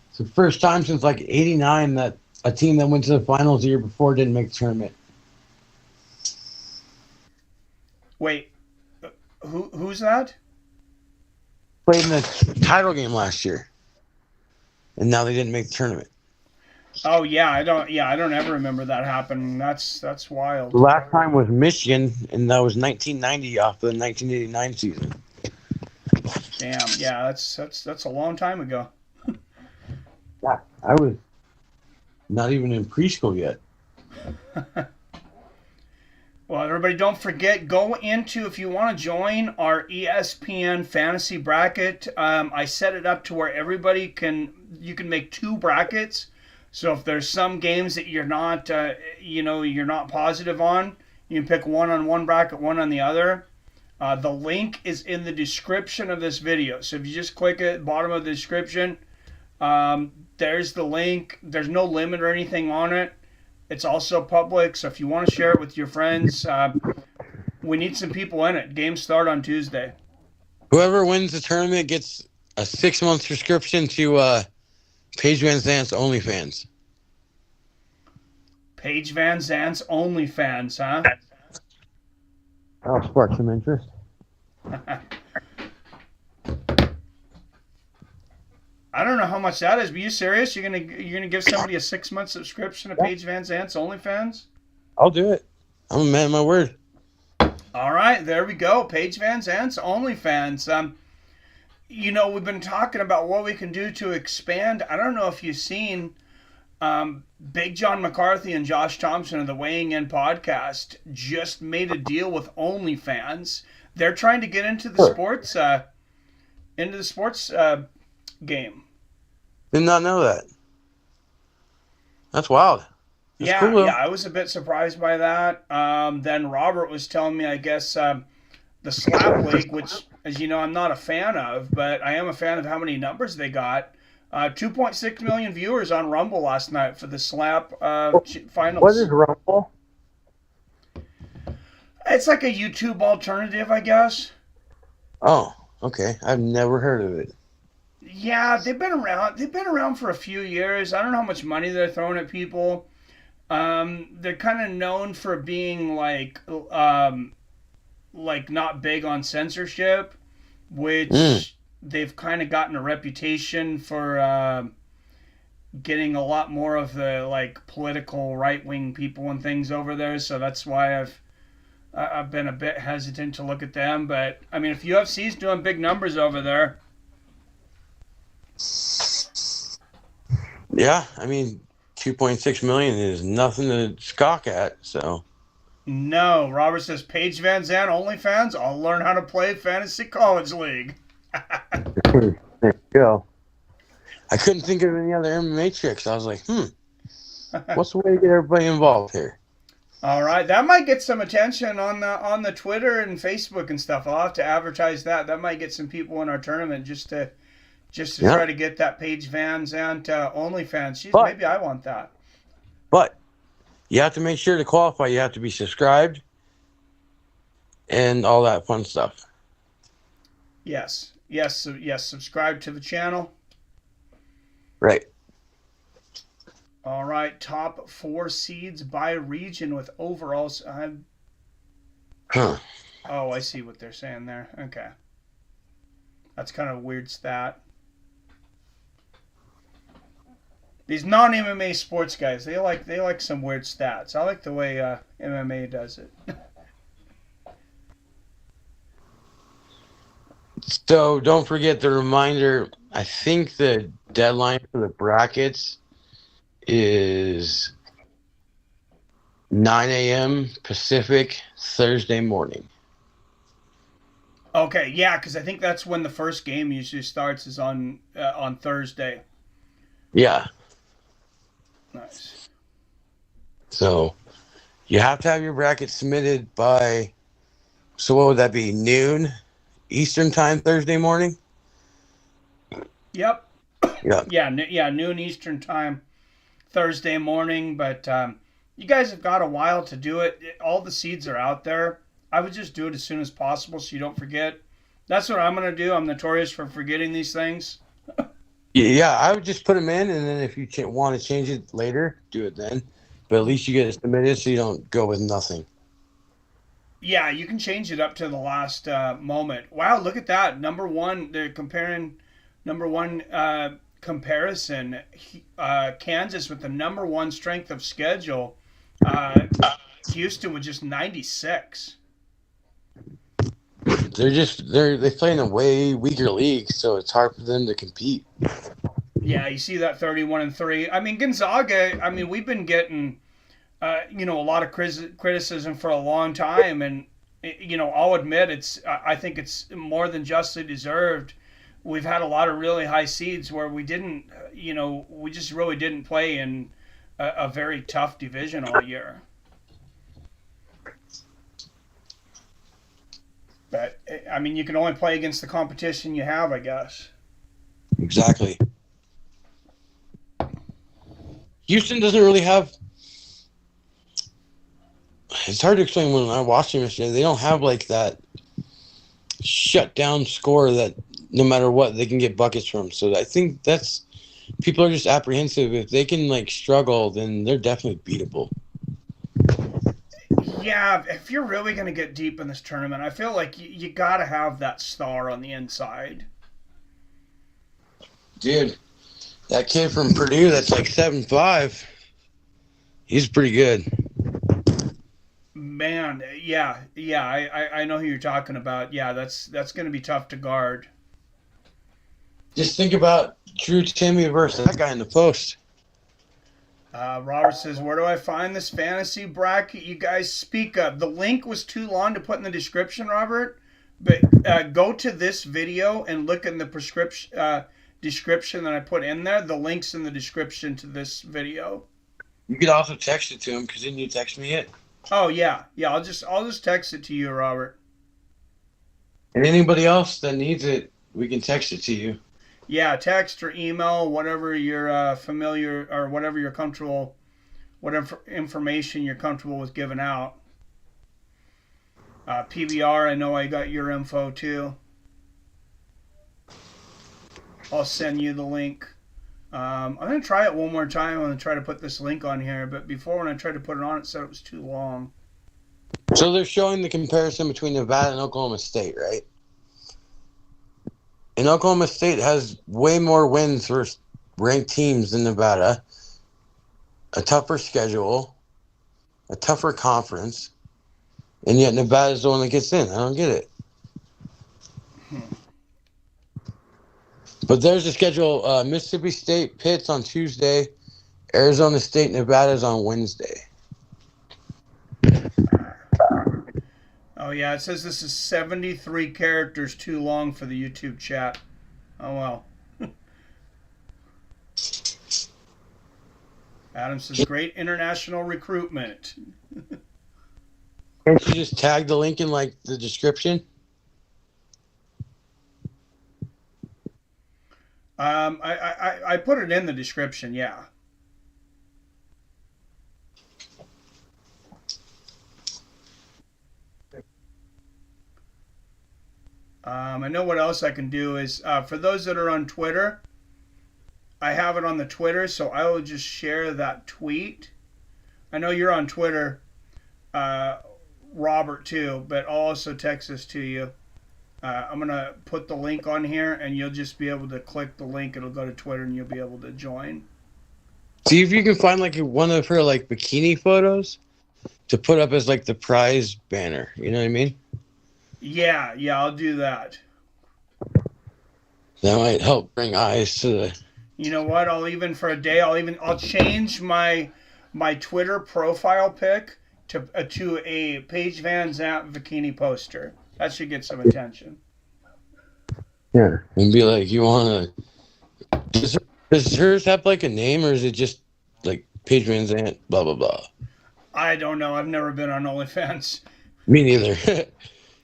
It's the first time since like '89 that a team that went to the finals the year before didn't make the tournament. Wait, who's that? Played in the title game last year, and now they didn't make the tournament. Oh yeah, I don't ever remember that happening. That's wild. The last time was Michigan, and that was 1990 off the 1989 season. Damn, yeah, that's a long time ago. Yeah, I was not even in preschool yet. Well, everybody, don't forget, go into, if you want to join our ESPN fantasy bracket. I set it up to where you can make 2 brackets. So if there's some games that you're not positive on, you can pick one on one bracket, one on the other. The link is in the description of this video. So if you just click at the bottom of the description, there's the link. There's no limit or anything on it. It's also public, so if you want to share it with your friends, we need some people in it. Games start on Tuesday. Whoever wins the tournament gets a 6-month subscription to Paige Van Zant's OnlyFans. Paige Van Zant's OnlyFans, huh? That'll spark some interest. I don't know how much that is, but you serious? You're gonna give somebody a 6-month subscription to Paige Van Zant's OnlyFans? I'll do it. I'm a man of my word. All right, there we go. Paige Van Zant's OnlyFans. We've been talking about what we can do to expand. I don't know if you've seen Big John McCarthy and Josh Thompson of the Weighing In podcast just made a deal with OnlyFans. They're trying to get into the sports game. Did not know that. That's wild. That's cool, I was a bit surprised by that. Then Robert was telling me, I guess, the Slap League, which, as you know, I'm not a fan of, but I am a fan of how many numbers they got. 2.6 million viewers on Rumble last night for the Slap finals. What is Rumble? It's like a YouTube alternative, I guess. Oh, okay. I've never heard of it. Yeah, they've been around. They've been around for a few years. I don't know how much money they're throwing at people. They're kind of known for being like not big on censorship, Mm. which they've kind of gotten a reputation for getting a lot more of the like political right wing people and things over there. So that's why I've been a bit hesitant to look at them. But I mean, if UFC's doing big numbers over there, Yeah, I mean, 2.6 million is nothing to scoff at. So no. Robert says Paige Van Zandt OnlyFans. I'll learn how to play fantasy college league. there you go. I couldn't think of any other MMA tricks. I was like, what's the way to get everybody involved here? All right, that might get some attention on the Twitter and Facebook and stuff. I'll have to advertise that. That might get some people in our tournament just to Yeah. try to get that Paige Van Zandt OnlyFans. Jeez, But maybe I want that. but you have to make sure to qualify. You have to be subscribed and all that fun stuff. Yes. Subscribe to the channel. Right. All right, top 4 seeds by region with overalls. Huh. Oh, I see what they're saying there. Okay, that's kind of a weird stat. These non-MMA sports guys, they like some weird stats. I like the way MMA does it. So don't forget the reminder. I think the deadline for the brackets is 9 a.m. Pacific Thursday morning. Okay, yeah, because I think that's when the first game usually starts is on Thursday. Yeah. Nice. So you have to have your bracket submitted by, so what would that be, noon Eastern time Thursday morning? Yep. Yeah. Yeah, noon Eastern time Thursday morning. But you guys have got a while to do it. All the seeds are out there. I would just do it as soon as possible so you don't forget. That's what I'm going to do. I'm notorious for forgetting these things. Yeah, I would just put them in, and then if you want to change it later, do it then. But at least you get it submitted so you don't go with nothing. Yeah, you can change it up to the last moment. Wow, look at that. Number one, they're comparing number one comparison. Kansas with the number one strength of schedule. Houston with just 96. They play in a way weaker league, so it's hard for them to compete. Yeah, you see that 31-3. I mean, Gonzaga. I mean, we've been getting a lot of criticism for a long time, and I'll admit I think it's more than justly deserved. We've had a lot of really high seeds where we didn't, we just really didn't play in a very tough division all year. But I mean, you can only play against the competition you have, I guess. Exactly. Houston doesn't really have. It's hard to explain when I watched them yesterday. They don't have like that shut down score that no matter what they can get buckets from. So I think that's people are just apprehensive. If they can like struggle, then they're definitely beatable. Yeah, if you're really going to get deep in this tournament, I feel like you got to have that star on the inside. Dude, that kid from Purdue that's like 7'5", he's pretty good. Man, yeah, I know who you're talking about. Yeah, that's going to be tough to guard. Just think about Drew Timmy versus that guy in the post. Robert says, where do I find this fantasy bracket? You guys speak up. The link was too long to put in the description, Robert. But go to this video and look in the description that I put in there. The link's in the description to this video. You could also text it to him because didn't you text me it? Oh yeah. I'll just text it to you, Robert. And anybody else that needs it, we can text it to you. Yeah, text or email, whatever you're familiar or whatever you're comfortable, whatever information you're comfortable with giving out. PBR, I know I got your info too. I'll send you the link. I'm going to try it one more time. I'm going to try to put this link on here. But before, when I tried to put it on, it said it was too long. So they're showing the comparison between Nevada and Oklahoma State, right? And Oklahoma State has way more wins versus ranked teams than Nevada, a tougher schedule, a tougher conference, and yet Nevada's the one that gets in. I don't get it. But there's the schedule. Mississippi State, Pitt's on Tuesday. Arizona State, Nevada's on Wednesday. Oh, yeah, it says this is 73 characters too long for the YouTube chat. Oh, well. Adam says, great international recruitment. Can't you just tag the link in, like, the description? I put it in the description, yeah. I know what else I can do is, for those that are on Twitter, I have it on the Twitter, so I will just share that tweet. I know you're on Twitter, Robert, too, but I'll also text this to you. I'm going to put the link on here, and you'll just be able to click the link. It'll go to Twitter, and you'll be able to join. See if you can find, like, one of her, like, bikini photos to put up as, like, the prize banner. You know what I mean? Yeah, I'll do that. That might help bring eyes to the... You know what? I'll change my Twitter profile pic to a Paige Van Zandt bikini poster. That should get some attention. Yeah. And be like, you want to... Does hers have, like, a name, or is it just, like, Paige Van Zandt, blah, blah, blah? I don't know. I've never been on OnlyFans. Me neither.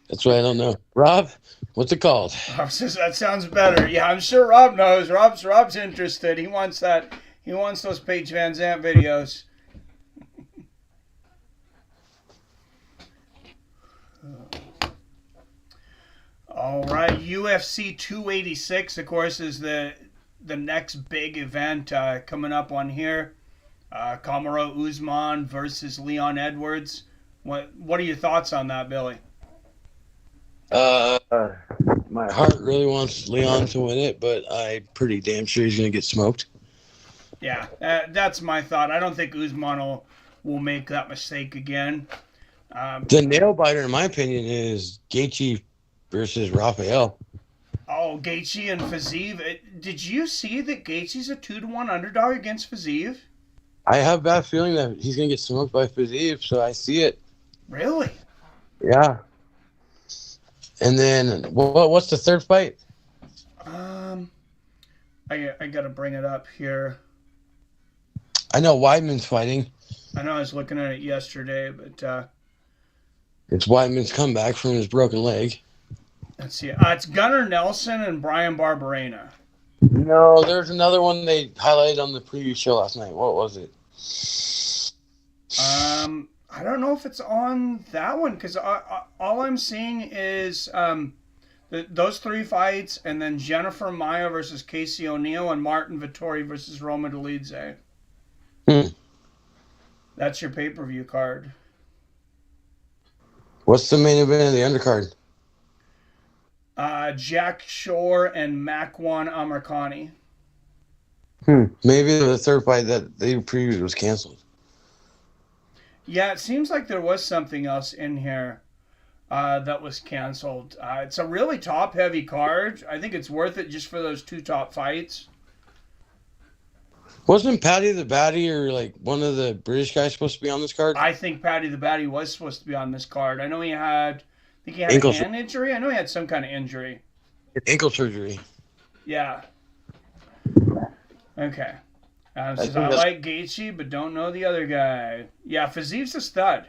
That's why I don't know. Rob, what's it called? Rob says that sounds better. Yeah, I'm sure Rob knows. Rob's interested. He wants that. He wants those Paige Van Zandt videos. All right, UFC 286, of course, is the next big event coming up on here. Kamaru Usman versus Leon Edwards. What are your thoughts on that, Billy? My heart really wants Leon to win it, but I'm pretty damn sure he's going to get smoked. Yeah, that's my thought. I don't think Usman will make that mistake again. The nail biter, in my opinion, is Gaethje versus Rafael. Oh, Gaethje and Fiziev. Did you see that Gaethje's a 2-1 underdog against Fiziev? I have a bad feeling that he's going to get smoked by Fiziev, so I see it. Really? Yeah. And then, what's the third fight? I got to bring it up here. I know Weidman's fighting. I know I was looking at it yesterday, but... It's Weidman's comeback from his broken leg. Let's see. It's Gunnar Nelson and Brian Barberena. No, there's another one they highlighted on the preview show last night. What was it? I don't know if it's on that one, because all I'm seeing is those three fights, and then Jennifer Maia versus Casey O'Neill, and Martin Vettori versus Roma Dolidze. That's your pay-per-view card. What's the main event of the undercard? Jack Shore and Makwan Amirkhani. Maybe the third fight that they previewed was canceled. Yeah, it seems like there was something else in here that was canceled. It's a really top-heavy card. I think it's worth it just for those two top fights. Wasn't Paddy the Batty or like one of the British guys supposed to be on this card? I think Paddy the Batty was supposed to be on this card. I know he had a hand injury. I know he had some kind of injury. Ankle surgery. Yeah. Okay. Says, I like Gaethje, but don't know the other guy. Yeah, Fiziev's a stud.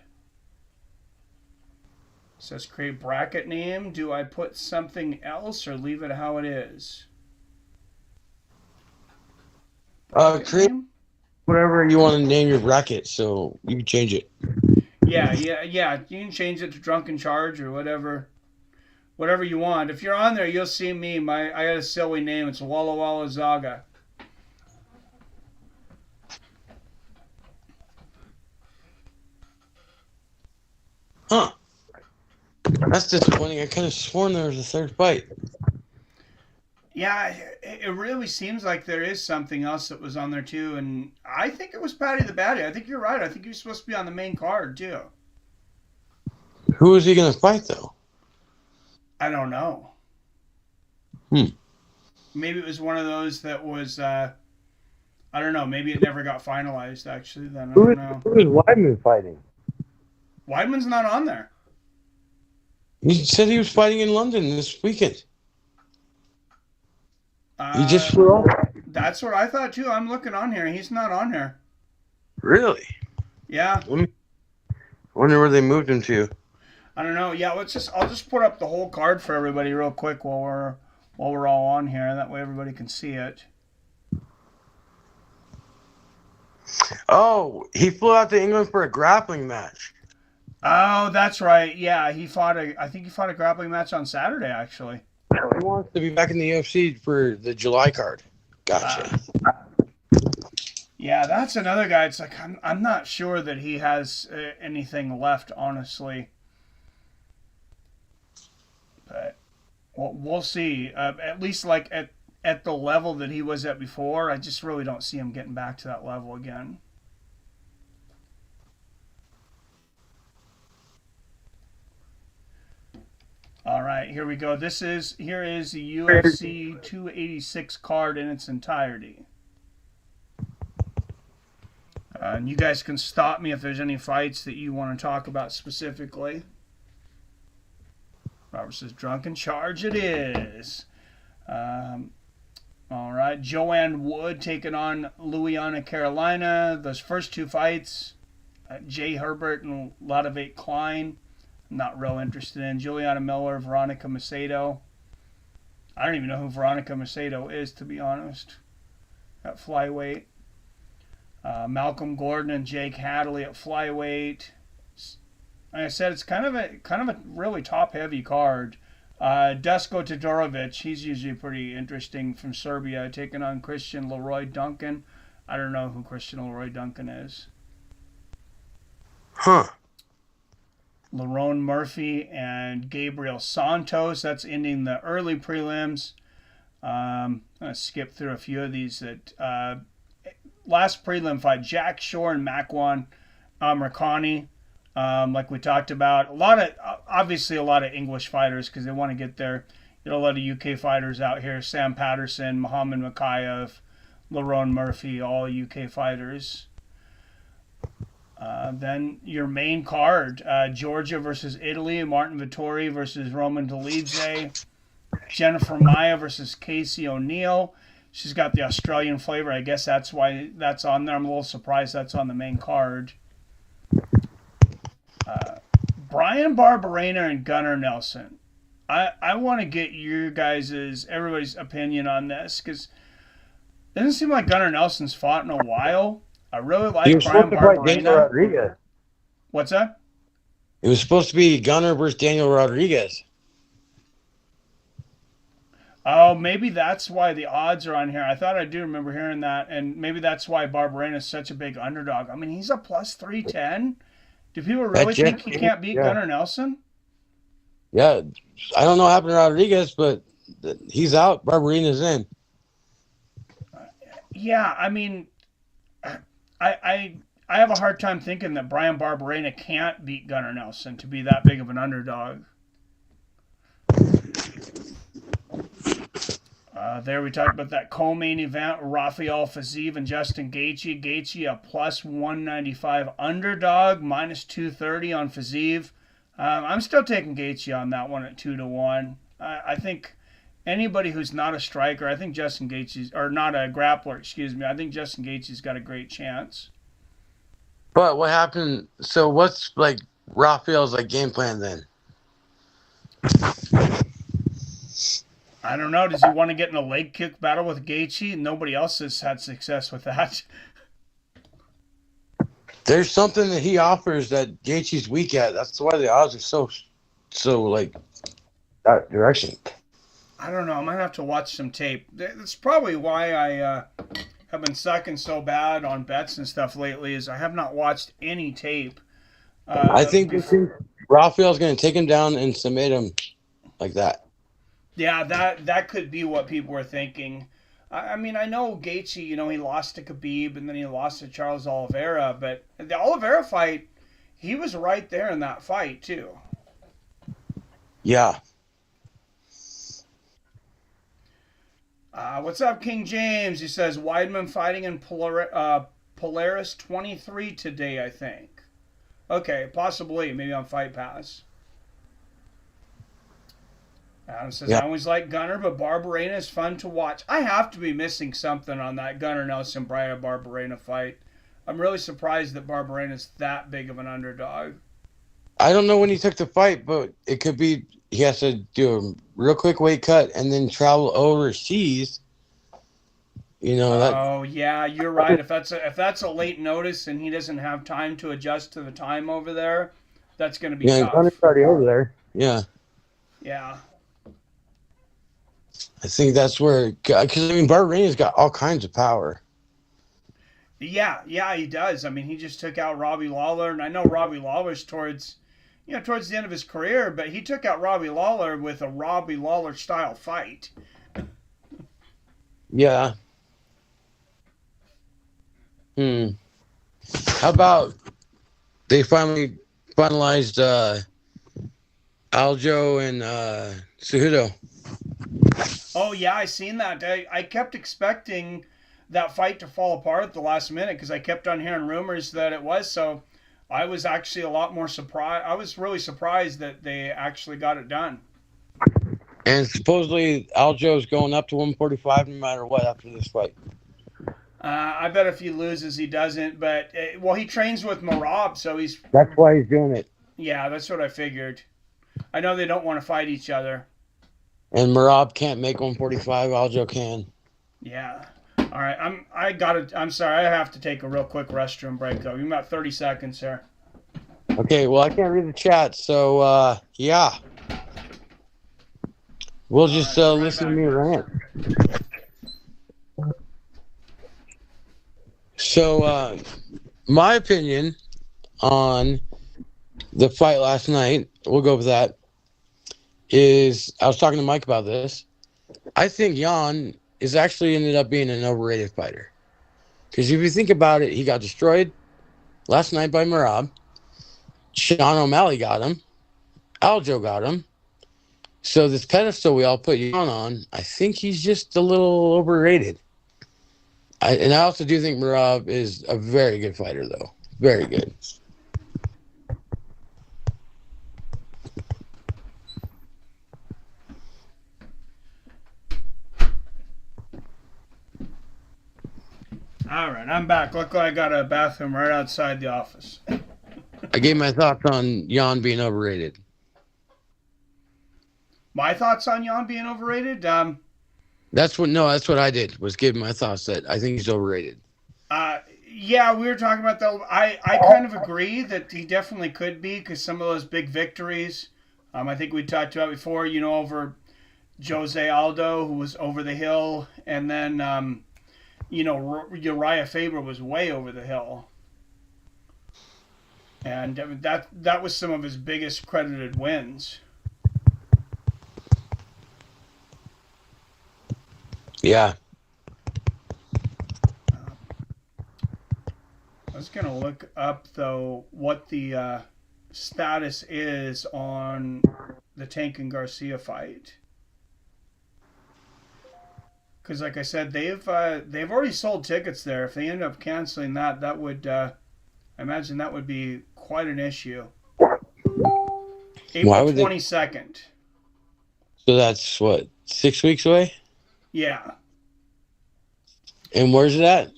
Says, create bracket name. Do I put something else or leave it how it is? Create whatever you want to name your bracket, so you can change it. Yeah. You can change it to Drunken Charge or whatever whatever you want. If you're on there, you'll see me. I got a silly name. It's Walla Walla Zaga. Huh. That's disappointing. I could have sworn there was a third fight. Yeah, it really seems like there is something else that was on there too, and I think it was Patty the Batty. I think you're right. I think he was supposed to be on the main card too. Who is he going to fight, though? I don't know. Hmm. Maybe it was one of those that was, I don't know. Maybe it never got finalized, actually. Then I don't know. Who is Weidman fighting? Weidman's not on there. He said he was fighting in London this weekend. He just flew off. That's what I thought too. I'm looking on here. He's not on here. Really? Yeah. I wonder where they moved him to. I don't know. Yeah, I'll just put up the whole card for everybody real quick while we're all on here. That way everybody can see it. Oh, he flew out to England for a grappling match. Oh, that's right. Yeah, I think he fought a grappling match on Saturday, actually. He wants to be back in the UFC for the July card. Gotcha. Yeah, that's another guy. It's like I'm not sure that he has anything left, honestly. But we'll see. At least like at the level that he was at before, I just really don't see him getting back to that level again. All right, here we go. Here is the UFC 286 card in its entirety. And you guys can stop me if there's any fights that you want to talk about specifically. Robert says, drunken charge it is. All right, Joanne Wood taking on Louisiana, Carolina. Those first two fights, Jay Herbert and Ladovate Klein. Not real interested in. Juliana Miller, Veronica Macedo. I don't even know who Veronica Macedo is, to be honest. At flyweight. Malcolm Gordon and Jake Hadley at flyweight. Like I said, it's kind of a really top heavy card. Dusko Todorovic, he's usually pretty interesting from Serbia, taking on Christian Leroy Duncan. I don't know who Christian Leroy Duncan is. Huh. Lerone Murphy and Gabriel Santos. That's ending the early prelims. I'm going to skip through a few of these. Last prelim fight, Jack Shore and Makwan Mercani. Like we talked about, obviously a lot of English fighters because they want to get there. A lot of UK fighters out here. Sam Patterson, Muhammad Makayev, Lerone Murphy, all UK fighters. Then your main card, Georgia versus Italy, Martin Vittori versus Roman Dolidze, Jennifer Maia versus Casey O'Neill. She's got the Australian flavor. I guess that's why that's on there. I'm a little surprised that's on the main card. Brian Barberena and Gunnar Nelson. I want to get everybody's opinion on this because it doesn't seem like Gunnar Nelson's fought in a while. I really like Brian Barberena. What's that? It was supposed to be Gunnar versus Daniel Rodriguez. Oh, maybe that's why the odds are on here. I thought I do remember hearing that, and maybe that's why Barberena is such a big underdog. I mean, he's a plus 310. Do people really think he can't beat Gunnar Nelson? Yeah, I don't know what happened to Rodriguez, but he's out. Barberena's in. Yeah, I mean, I have a hard time thinking that Brian Barberena can't beat Gunnar Nelson to be that big of an underdog. There we talked about that co-main event, Rafael Fiziev and Justin Gaethje. Gaethje a plus 195 underdog, minus 230 on Fiziev. I'm still taking Gaethje on that one at 2-1. I think anybody who's not a striker, I think Justin Gaethje's, or not a grappler, excuse me, I think Justin Gaethje's got a great chance. But what happened? So what's like Rafael's game plan then? I don't know. Does he want to get in a leg kick battle with Gaethje? Nobody else has had success with that. There's something that he offers that Gaethje's weak at. That's why the odds are so that direction. I don't know. I might have to watch some tape. That's probably why I have been sucking so bad on bets and stuff lately. Is I have not watched any tape. I think Rafael's going to take him down and submit him like that. Yeah, that could be what people were thinking. I mean, I know Gaethje. He lost to Khabib and then he lost to Charles Oliveira, but the Oliveira fight, he was right there in that fight too. Yeah. What's up, King James? He says Weidman fighting in Polaris 23 today, I think. Okay, possibly, maybe on Fight Pass. Adam says, I always like Gunner, but Barberena is fun to watch. I have to be missing something on that Gunner Nelson Bryan Barberena fight. I'm really surprised that Barberena is that big of an underdog. I don't know when he took the fight, but it could be he has to do a real quick weight cut and then travel overseas. Oh yeah, you're right. If that's a late notice and he doesn't have time to adjust to the time over there, that's going to be tough. Gunner's already over there. Yeah. Yeah. I think that's where, because Barberena's got all kinds of power. Yeah, he does. I mean, he just took out Robbie Lawler, and I know Robbie Lawler's towards the end of his career, but he took out Robbie Lawler with a Robbie Lawler style fight. Yeah. How about they finally finalized Aljo and Cejudo? Oh yeah, I seen that. I kept expecting that fight to fall apart at the last minute because I kept on hearing rumors that it was. So I was actually a lot more surprised. I was really surprised that they actually got it done. And supposedly Aljo's going up to 145 no matter what after this fight. I bet if he loses, he doesn't. But he trains with Merab, so he's. That's why he's doing it. Yeah, that's what I figured. I know they don't want to fight each other. And Merab can't make 145. Aljo can. Yeah. All right. I'm sorry. I have to take a real quick restroom break though. You're about 30 seconds here. Okay. Well, I can't read the chat, so yeah. We'll just listen to me rant. So, my opinion on the fight last night, we'll go with that, is I was talking to Mike about this. I think Jan is actually ended up being an overrated fighter. Because if you think about it, he got destroyed last night by Merab. Sean O'Malley got him. Aljo got him. So this pedestal we all put Jan on, I think he's just a little overrated. I also do think Merab is a very good fighter, though. Very good. All right, I'm back. Look, I got a bathroom right outside the office. I gave my thoughts on Jan being overrated. My thoughts on Jan being overrated? That's what I did, was give my thoughts that I think he's overrated. Yeah, we were talking about that. I kind of agree that he definitely could be because some of those big victories, I think we talked about before, over Jose Aldo, who was over the hill, and then, Uriah Faber was way over the hill. And that was some of his biggest credited wins. Yeah. I was going to look up, though, what the status is on the Tank and Garcia fight. Because, like I said, they've already sold tickets there. If they end up canceling that would, I imagine that would be quite an issue. April 22nd. So that's, 6 weeks away? Yeah. And where's it at?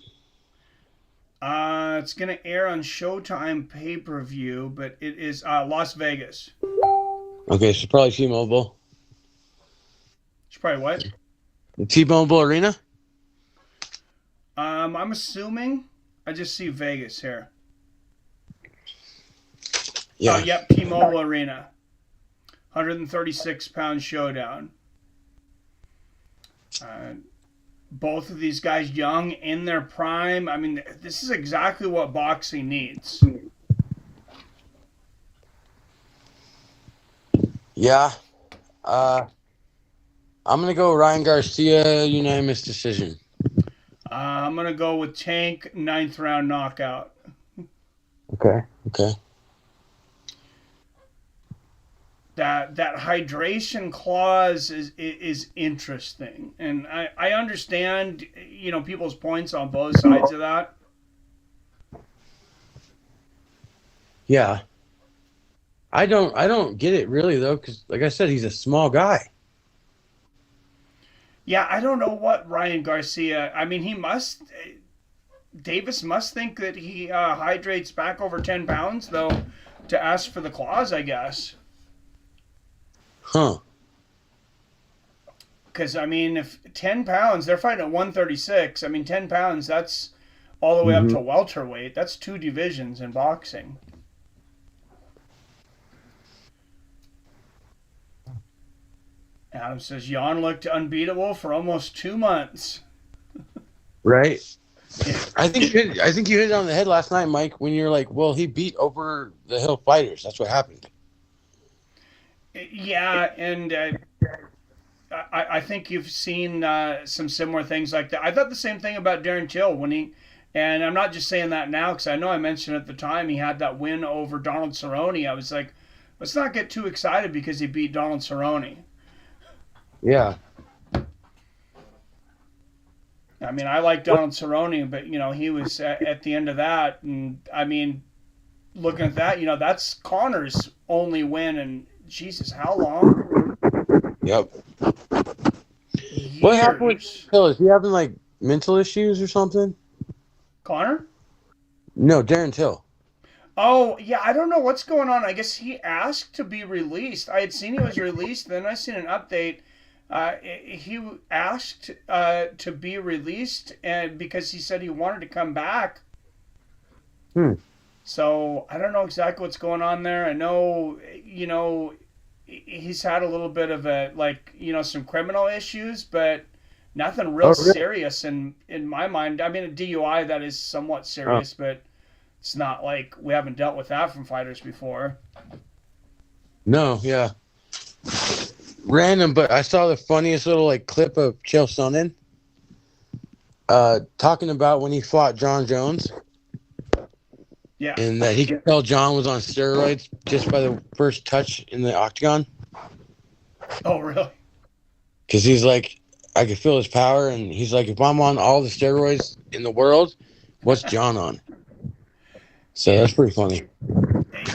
It's going to air on Showtime pay-per-view, but it is Las Vegas. Okay, so probably T-Mobile. It's probably what? The T-Mobile Arena? I'm assuming. I just see Vegas here. Yeah. Oh, yep, T-Mobile Arena. 136-pound showdown. Both of these guys young, in their prime. I mean, this is exactly what boxing needs. Yeah. I'm going to go Ryan Garcia, unanimous decision. I'm going to go with Tank, 9th-round knockout. Okay. That hydration clause is interesting, and I understand people's points on both sides of that. Yeah. I don't get it really though, because like I said, he's a small guy. Yeah, I don't know what Ryan Garcia. I mean, Davis must think that he hydrates back over 10 pounds though to ask for the clause, I guess. Huh. Because, I mean, if 10 pounds, they're fighting at 136. I mean, 10 pounds, that's all the way up to welterweight. That's 2 divisions in boxing. Adam says Jan looked unbeatable for almost 2 months. Right. Yeah. I think you hit it on the head last night, Mike, when you're like, well, he beat over the hill fighters. That's what happened. Yeah, and I think you've seen some similar things like that. I thought the same thing about Darren Till and I'm not just saying that now because I know I mentioned at the time he had that win over Donald Cerrone. I was like, let's not get too excited because he beat Donald Cerrone. Yeah. I mean, I like Donald Cerrone, but he was at the end of that, and I mean, looking at that, that's Connor's only win, and Jesus, how long? Yep. Years. What happened with Till? Is he having like mental issues or something? Connor? No, Darren Till. Oh, yeah, I don't know what's going on. I guess he asked to be released. I had seen he was released, then I seen an update. He asked to be released and because he said he wanted to come back. So I don't know exactly what's going on there. I know, he's had a little bit of some criminal issues, but nothing real serious in my mind. I mean, a DUI, that is somewhat serious, but it's not like we haven't dealt with that from fighters before. No, yeah. Random, but I saw the funniest little clip of Chael Sonnen talking about when he fought John Jones. Yeah. And that he could tell John was on steroids just by the first touch in the octagon. Oh, really? Because he's like, I could feel his power, and he's like, if I'm on all the steroids in the world, what's John on? So that's pretty funny.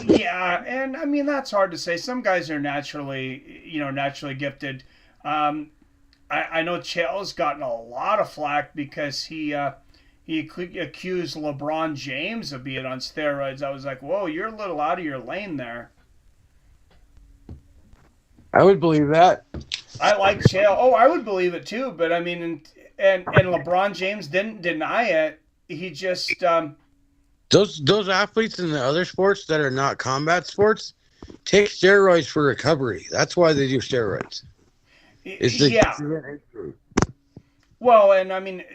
Yeah, and I mean that's hard to say. Some guys are naturally gifted. I know Chael's gotten a lot of flack because he accused LeBron James of being on steroids. I was like, whoa, you're a little out of your lane there. I would believe that. I like Chael. Oh, I would believe it too. But I mean, and LeBron James didn't deny it. He just those athletes in the other sports that are not combat sports take steroids for recovery. That's why they do steroids. Well, and I mean,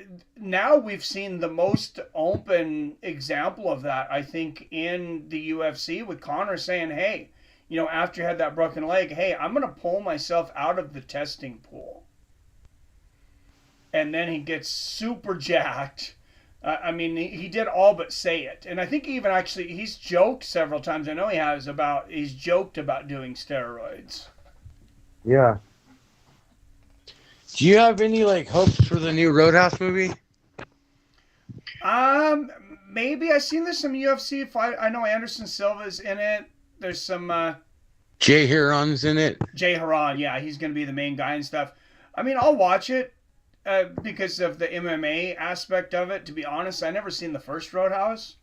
now we've seen the most open example of that, I think, in the UFC with Conor saying, hey, after you had that broken leg, hey, I'm going to pull myself out of the testing pool. And then he gets super jacked. I mean, he did all but say it. And I think even he's joked several times. I know he's joked about doing steroids. Yeah. Do you have any hopes for the new Roadhouse movie? Maybe. I've seen there's some UFC fight. I know Anderson Silva's in it. There's some Jay Heron's in it. Jay Heron, yeah, he's going to be the main guy and stuff. I mean, I'll watch it because of the MMA aspect of it. To be honest, I never seen the first Roadhouse.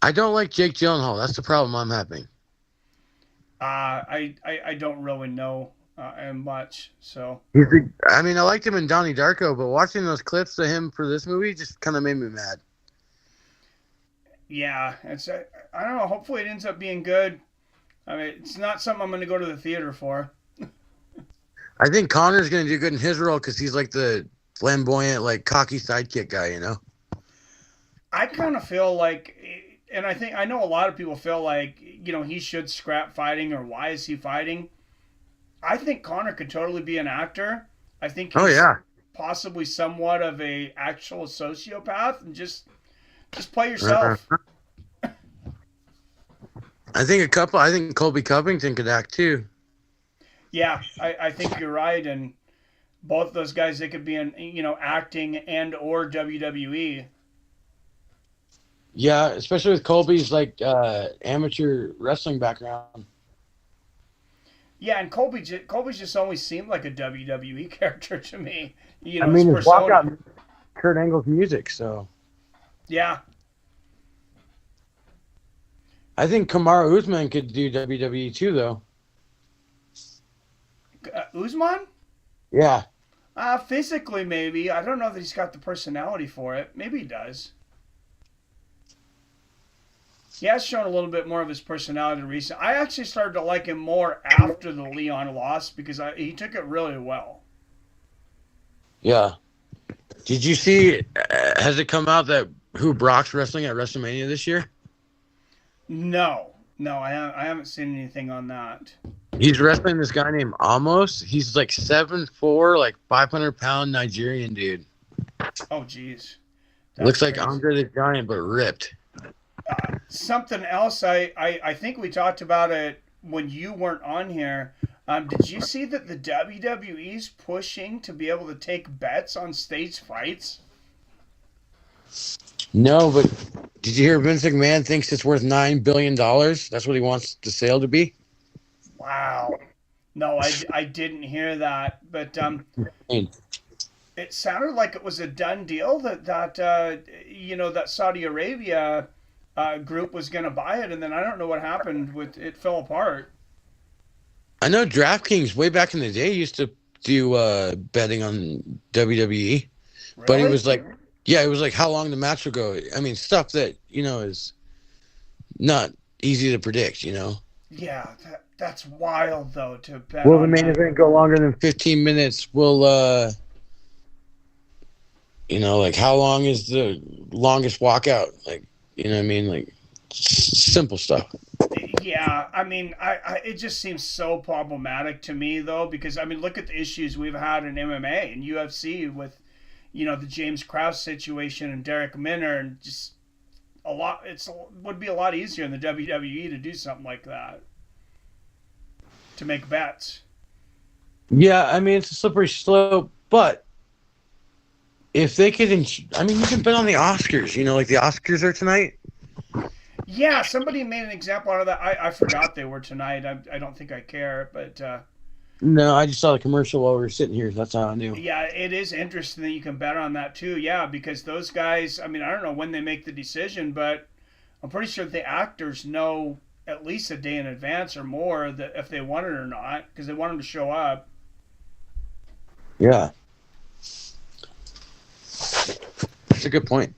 I don't like Jake Gyllenhaal. That's the problem I'm having. I don't really know much. So I mean, I liked him in Donnie Darko, but watching those clips of him for this movie just kind of made me mad. Yeah, I don't know. Hopefully, it ends up being good. I mean, it's not something I'm going to go to the theater for. I think Connor's going to do good in his role because he's like the flamboyant, like cocky sidekick guy, you know? I kind of feel like, and I know a lot of people feel like, he should scrap fighting or why is he fighting? I think Connor could totally be an actor. I think Oh, he's yeah. possibly somewhat of a actual sociopath and just play Uh, yourself. I think Colby Covington could act too. Yeah, I think you're right, and both those guys they could be in acting and or WWE. Yeah, especially with Colby's like amateur wrestling background. Yeah, and Colby's just always seemed like a WWE character to me. I His mean, his persona. walkout, Kurt Angle's music. So Yeah, I think Kamaru Usman could do WWE too, though. Usman. Yeah, Physically maybe. I don't know that he's got the personality for it. Maybe he does. He has shown a little bit more of his personality recently. I actually started to like him more after the Leon loss because he took it really well. yeah. Did you see? Has it come out that who Brock's wrestling at WrestleMania this year? No, I haven't seen anything on that. He's wrestling this guy named Amos. He's like 7'4", like 500-pound Nigerian dude. Oh, geez. Looks like crazy. Andre the Giant, but ripped. Something else, I think we talked about it when you weren't on here. Did you see that the WWE's pushing to be able to take bets on stage fights? No, but did you hear Vince McMahon thinks it's worth $9 billion? That's what he wants the sale to be. Wow. No, I didn't hear that, but it sounded like it was a done deal that Saudi Arabia group was going to buy it, and then I don't know what happened with it fell apart. I know DraftKings way back in the day used to do betting on WWE, but Really? it was like, yeah, it was like how long the match would go. I mean, stuff that is not easy to predict. Yeah, that's wild though to bet. Will the on main that. event go longer than 15 minutes? Will like how long is the longest walkout? Like, you know what I mean? Like simple stuff. Yeah, I mean, it just seems so problematic to me though because I mean, look at the issues we've had in MMA and UFC with, the James Krause situation and Derek Minner and just would be a lot easier in the WWE to do something like that to make bets. Yeah, I mean it's a slippery slope, but if they could, I mean, you can bet on the Oscars. Like the Oscars are tonight. Yeah, somebody made an example out of that. I forgot they were tonight. I don't think I care, but No, I just saw the commercial while we were sitting here. That's how I knew. yeah, it is interesting that you can bet on that too. Yeah, because those guys, I mean, I don't know when they make the decision, but I'm pretty sure the actors know at least a day in advance or more that if they want it or not, because they want them to show up. Yeah. That's a good point.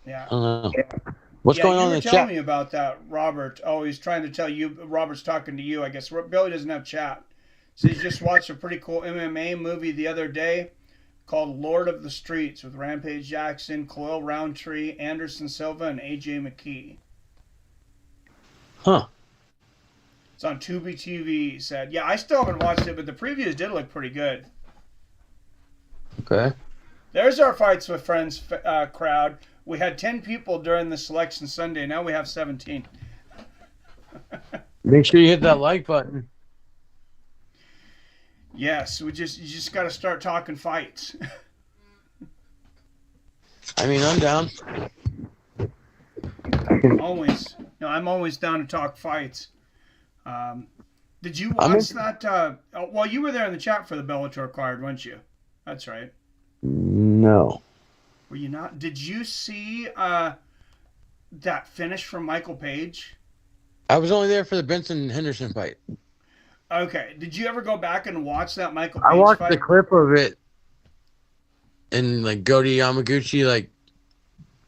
Yeah. I don't know. What's going on in the chat? Tell chat? me about that, Robert. Oh, he's trying to tell you. Robert's talking to you, I guess. Billy doesn't have chat. So he just watched a pretty cool MMA movie the other day called Lord of the Streets with Rampage Jackson, Khalil Roundtree, Anderson Silva, and AJ McKee. Huh. It's on Tubi TV, he said. Yeah, I still haven't watched it, but the previews did look pretty good. Okay. There's our Fights with Friends crowd. We had 10 people during the selection Sunday. Now we have 17. Make sure you hit that like button. Yes, you just got to start talking fights. I mean, I'm down. I'm always down to talk fights. Did you watch that? Well, you were there in the chat for the Bellator card, weren't you? That's right. No. Were you not? Did you see that finish from Michael Page? I was only there for the Benson Henderson fight. Okay. Did you ever go back and watch that Michael Page I watched fight? the clip of it, and like Goto Yamaguchi like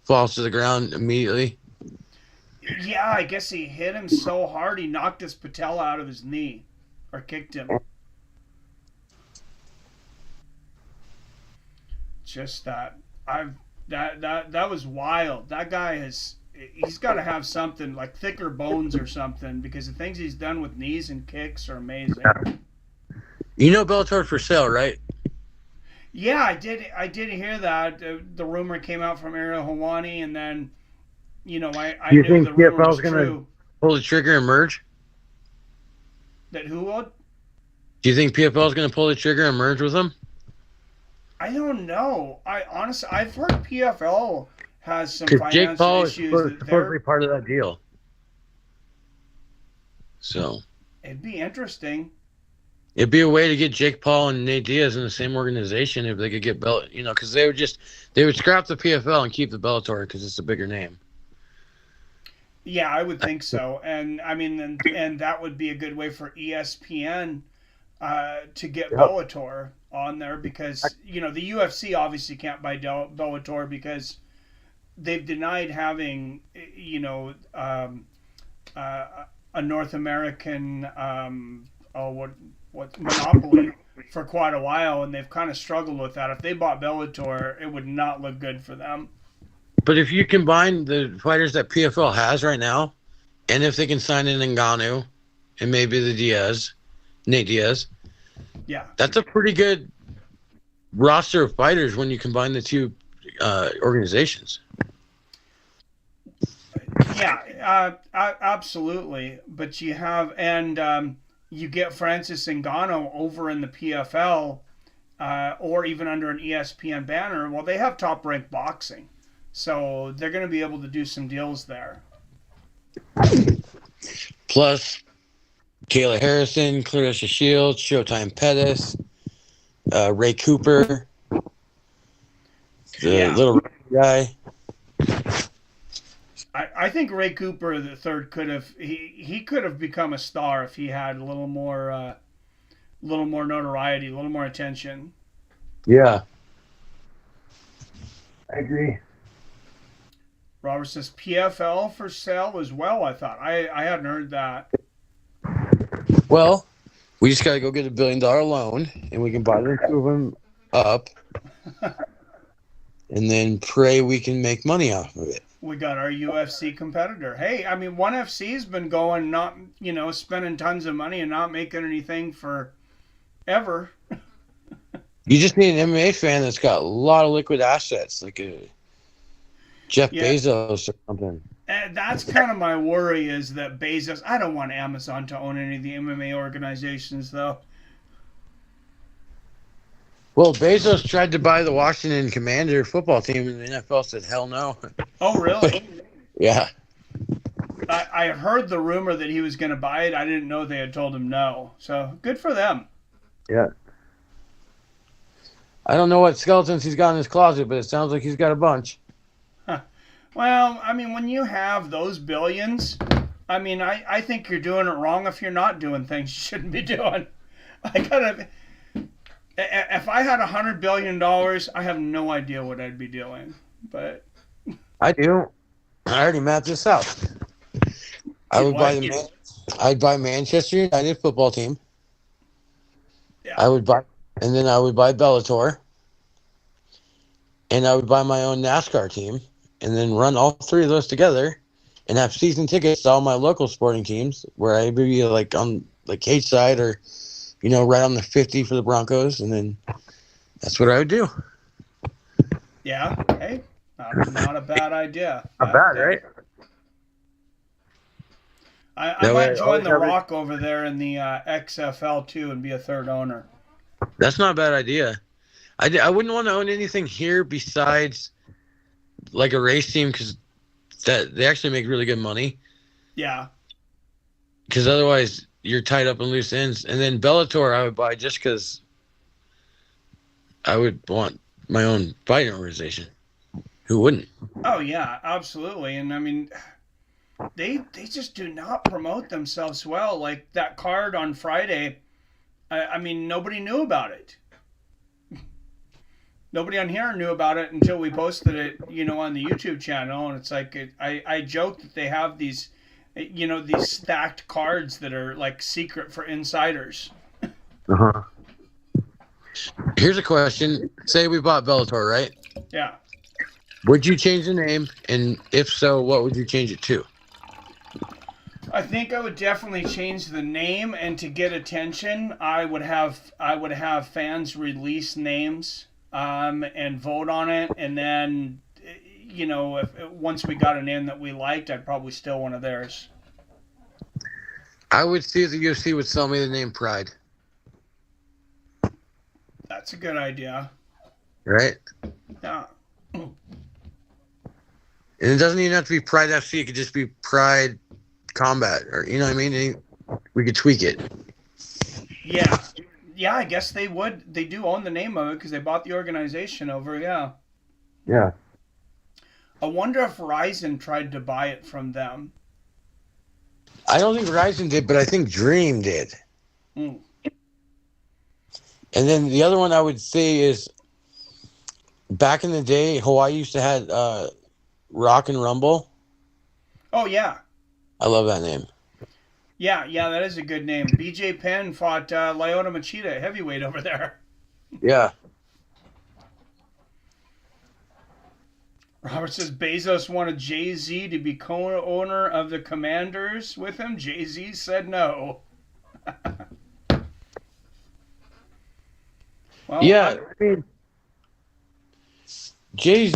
falls to the ground immediately. Yeah, I guess he hit him so hard he knocked his patella out of his knee, or kicked him. Just that I've that was wild. That guy has he's got to have something like thicker bones or something because the things he's done with knees and kicks are amazing. You know Bellator for sale, right? Yeah, I did hear that. The rumor came out from Ariel Hawani, and then I Do you knew think the rumor PFL was is going to true. pull the trigger and merge? That who would? Do you think PFL is going to pull the trigger and merge with them? I don't know. I honestly, I've heard PFL has some Because Jake financial Paul is issues that supposedly they're. part of that deal. So It'd be interesting. it'd be a way to get Jake Paul and Nate Diaz in the same organization if they could get because they would scrap the PFL and keep the Bellator because it's a bigger name. Yeah, I would think so, and I mean, and that would be a good way for ESPN to get Yep. Bellator on there because the UFC obviously can't buy Bellator because they've denied having a North American what monopoly for quite a while, and they've kind of struggled with that. If they bought Bellator, it would not look good for them. But if you combine the fighters that PFL has right now, and if they can sign in Ngannou and maybe Nate Diaz, Yeah, that's a pretty good roster of fighters when you combine the two organizations. yeah, absolutely. But you have you get Francis Ngannou over in the PFL, or even under an ESPN banner. Well, they have top ranked boxing, so they're going to be able to do some deals there. Plus, Kayla Harrison, Clarissa Shields, Showtime Pettis, Ray Cooper, the little guy. I think Ray Cooper the third could have he could have become a star if he had a little more notoriety, a little more attention. Yeah, I agree. Robert says PFL for sale as well. I thought I hadn't heard that. Well, we just got to go get $1 billion loan, and we can buy the two of them up, and then pray we can make money off of it. We got our UFC competitor. Hey, I mean, ONE FC's been going, not spending tons of money and not making anything for ever. You just need an MMA fan that's got a lot of liquid assets, like a Jeff Bezos or something. And that's kind of my worry is that Bezos. I don't want Amazon to own any of the MMA organizations, though. Well, Bezos tried to buy the Washington Commander football team, and the NFL said, hell no. Oh, really? Yeah. I heard the rumor that he was going to buy it. I didn't know they had told him no. So good for them. Yeah. I don't know what skeletons he's got in his closet, but it sounds like he's got a bunch. Huh. Well, I mean, when you have those billions, I mean, I think you're doing it wrong if you're not doing things you shouldn't be doing. If I had $100 billion, I have no idea what I'd be doing. But I do. I already mapped this out. I'd buy Manchester United football team. Yeah. I would buy Bellator. And I would buy my own NASCAR team and then run all three of those together and have season tickets to all my local sporting teams where I would be like on like Cage side or right on the 50 for the Broncos, and then that's what I would do. Yeah. Hey, not a bad idea. Not bad, right? I might join The Rock over there in the XFL too and be a third owner. That's not a bad idea. I wouldn't want to own anything here besides like a race team because they actually make really good money. Yeah. Because otherwise you're tied up in loose ends. And then Bellator I would buy just because I would want my own fighting organization. Who wouldn't? Oh, yeah, absolutely. And, I mean, they just do not promote themselves well. Like that card on Friday, I mean, nobody knew about it. Nobody on here knew about it until we posted it, on the YouTube channel. And it's like I joke that they have these, these stacked cards that are like secret for insiders. Uh-huh. Here's a question. Say we bought Bellator, right? Yeah. Would you change the name? And if so, what would you change it to? I think I would definitely change the name, and to get attention, I would have fans release names, and vote on it, and then, if once we got a name that we liked, I'd probably steal one of theirs. I would see if the UFC would sell me the name Pride. That's a good idea. Right? Yeah. And it doesn't even have to be Pride FC. It could just be Pride Combat, or you know what I mean? We could tweak it. Yeah. Yeah, I guess they would. They do own the name of it because they bought the organization over, yeah. Yeah. I wonder if Ryzen tried to buy it from them. I don't think Ryzen did, but I think Dream did. Mm. And then the other one I would say is back in the day, Hawaii used to have Rock and Rumble. Oh, yeah. I love that name. Yeah, that is a good name. BJ Penn fought Lyoto Machida, heavyweight over there. Yeah. Robert says Bezos wanted Jay-Z to be co-owner of the Commanders with him. Jay-Z said no. Well, yeah, I mean, Jay-Z,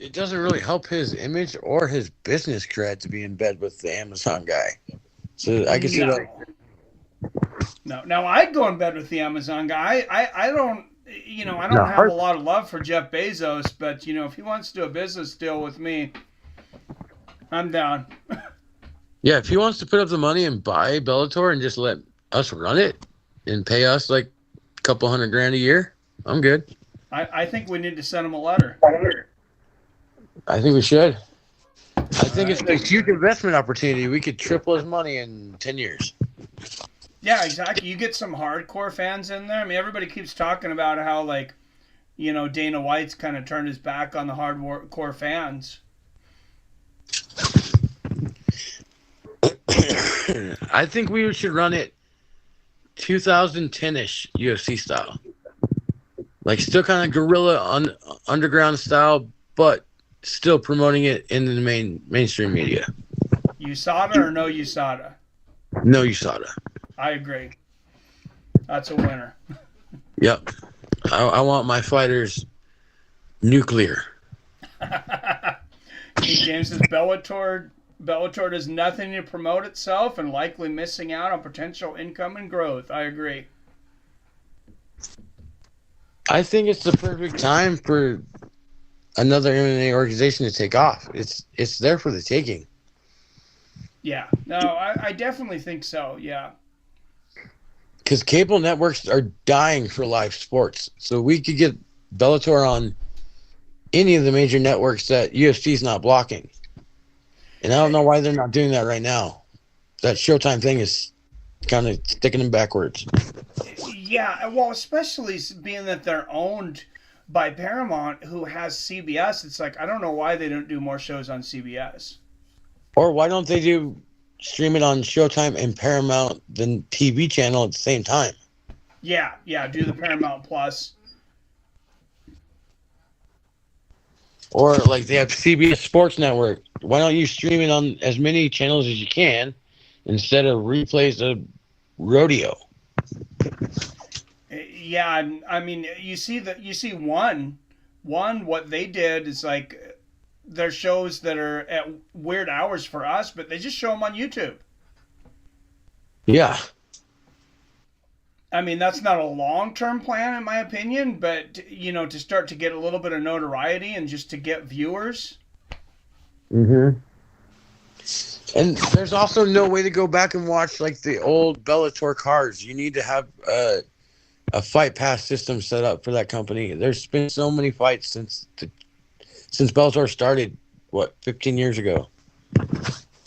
it doesn't really help his image or his business cred to be in bed with the Amazon guy. So I can see that. No, now I'd go in bed with the Amazon guy. I don't, I don't have a lot of love for Jeff Bezos, but if he wants to do a business deal with me, I'm down. Yeah, if he wants to put up the money and buy Bellator and just let us run it and pay us like a couple $100,000 a year, I'm good. I think we need to send him a letter. I think we should. I think it's a huge investment opportunity. We could triple his money in 10 years. Yeah, exactly. You get some hardcore fans in there. I mean, everybody keeps talking about how, like, Dana White's kind of turned his back on the hardcore fans. I think we should run it 2010-ish UFC style. Like, still kind of guerrilla underground style, but still promoting it in the mainstream media. USADA or no USADA? No USADA. I agree. That's a winner. Yep. I want my fighters nuclear. James says Bellator does nothing to promote itself and likely missing out on potential income and growth. I agree. I think it's the perfect time for another MMA organization to take off. It's there for the taking. Yeah. No, I definitely think so. Yeah. Because cable networks are dying for live sports. So we could get Bellator on any of the major networks that UFC's not blocking. And I don't know why they're not doing that right now. That Showtime thing is kind of sticking them backwards. Yeah, well, especially being that they're owned by Paramount, who has CBS. It's like, I don't know why they don't do more shows on CBS. Or why don't they stream it on Showtime and Paramount, the TV channel at the same time? Yeah, do the Paramount Plus. Or like they have CBS Sports Network. Why don't you stream it on as many channels as you can instead of replays of rodeo? Yeah, I mean, you see one, what they did is like their shows that are at weird hours for us, but they just show them on YouTube. Yeah. I mean, that's not a long-term plan in my opinion, but to start to get a little bit of notoriety and just to get viewers. Mm-hmm. And there's also no way to go back and watch like the old Bellator cards. You need to have a fight pass system set up for that company. There's been so many fights since Bellator started, 15 years ago?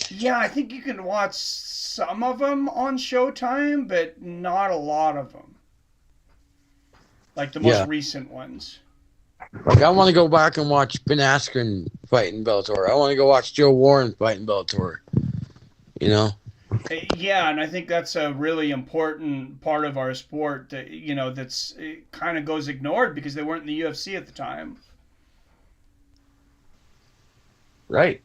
Yeah, I think you can watch some of them on Showtime, but not a lot of them. Like the most recent ones. Like, I want to go back and watch Ben Askren fight in Bellator. I want to go watch Joe Warren fight in Bellator. You know? Yeah, and I think that's a really important part of our sport that it kind of goes ignored because they weren't in the UFC at the time. Right.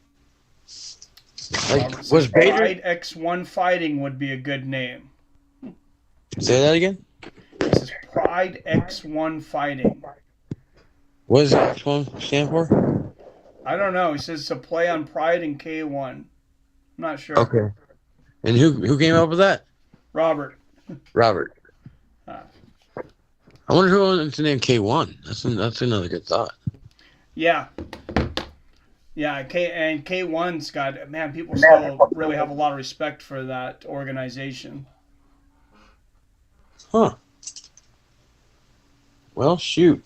Like, Robert was says Bader... Pride X1 Fighting would be a good name. Say that again? This is Pride X1 Fighting. What does X1 stand for? I don't know. He says to play on Pride and K1. I'm not sure. Okay. And who came up with that? Robert. Robert. Uh, I wonder who owns the name K1. That's another good thought. yeah. Yeah, K1's got, man, people still really have a lot of respect for that organization. Huh. Well, shoot.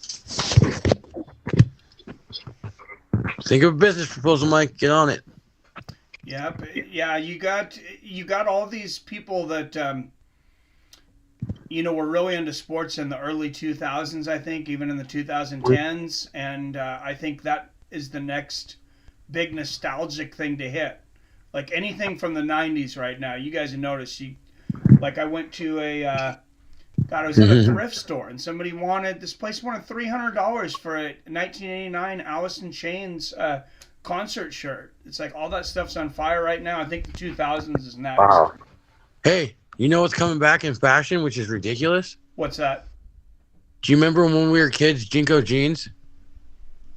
Think of a business proposal, Mike. Get on it. Yep. Yeah, you got all these people that were really into sports in the early 2000s, I think, even in the 2010s, and I think that is the next big nostalgic thing to hit. Like anything from the 90s right now. You guys have noticed, I went to I was at a thrift store and this place wanted $300 for a 1989 Alice in Chains concert shirt. It's like all that stuff's on fire right now. I think the 2000s is next. Wow. Hey, you know what's coming back in fashion, which is ridiculous? What's that? Do you remember when we were kids, Jinko jeans?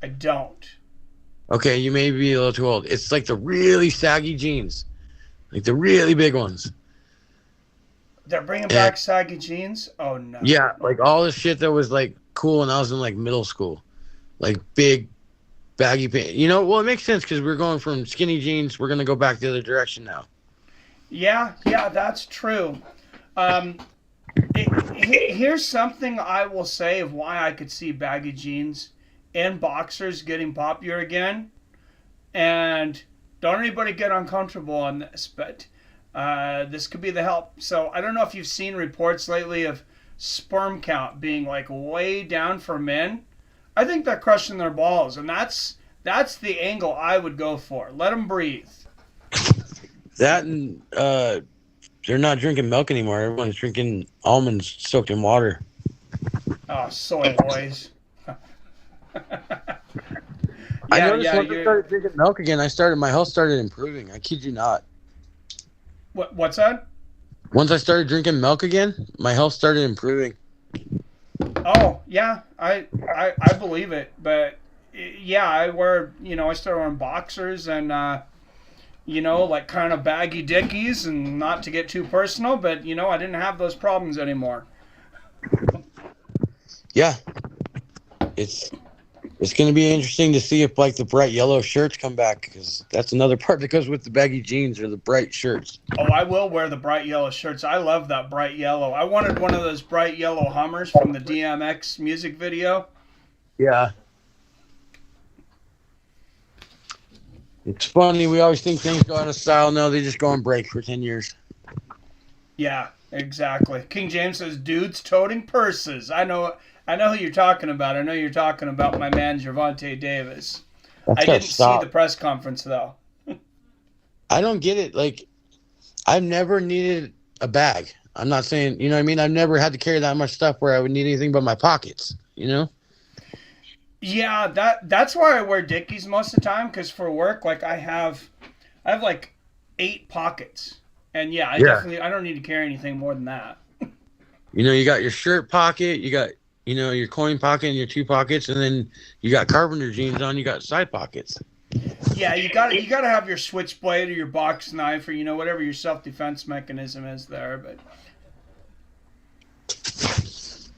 I don't. Okay, you may be a little too old. It's like the really saggy jeans, like the really big ones. They're bringing back saggy jeans? Oh, no. Yeah, like all this shit that was like cool when I was in like middle school. Like big, baggy pants. Well, it makes sense because we're going from skinny jeans. We're going to go back the other direction now. Yeah, that's true. Here's something I will say of why I could see baggy jeans and boxers getting popular again. And don't anybody get uncomfortable on this, but this could be the help. So I don't know if you've seen reports lately of sperm count being like way down for men. I think they're crushing their balls, and that's the angle I would go for. Let them breathe. That and they're not drinking milk anymore. Everyone's drinking almonds soaked in water. Oh, soy boys. I noticed once I started drinking milk again, my health started improving. I kid you not. What's that? Once I started drinking milk again, my health started improving. Oh, yeah, I believe it. But, yeah, I started wearing boxers and, like kind of baggy dickies, and not to get too personal, but, I didn't have those problems anymore. Yeah. It's going to be interesting to see if, like, the bright yellow shirts come back, because that's another part that goes with the baggy jeans or the bright shirts. Oh, I will wear the bright yellow shirts. I love that bright yellow. I wanted one of those bright yellow Hummers from the DMX music video. Yeah. It's funny. We always think things go out of style. No, they just go on break for 10 years. Yeah, exactly. King James says, dudes toting purses. I know who you're talking about. I know you're talking about my man, Gervonta Davis. I didn't see the press conference, though. I don't get it. Like, I've never needed a bag. I'm not saying, you know what I mean? I've never had to carry that much stuff where I would need anything but my pockets, Yeah, that's why I wear Dickies most of the time, because for work, like, I have like 8 pockets. And, I don't need to carry anything more than that. You got your shirt pocket, you got your coin pocket and your 2 pockets, and then you got carpenter jeans on, you got side pockets. Yeah, you gotta have your switchblade or your box knife or whatever your self-defense mechanism is there.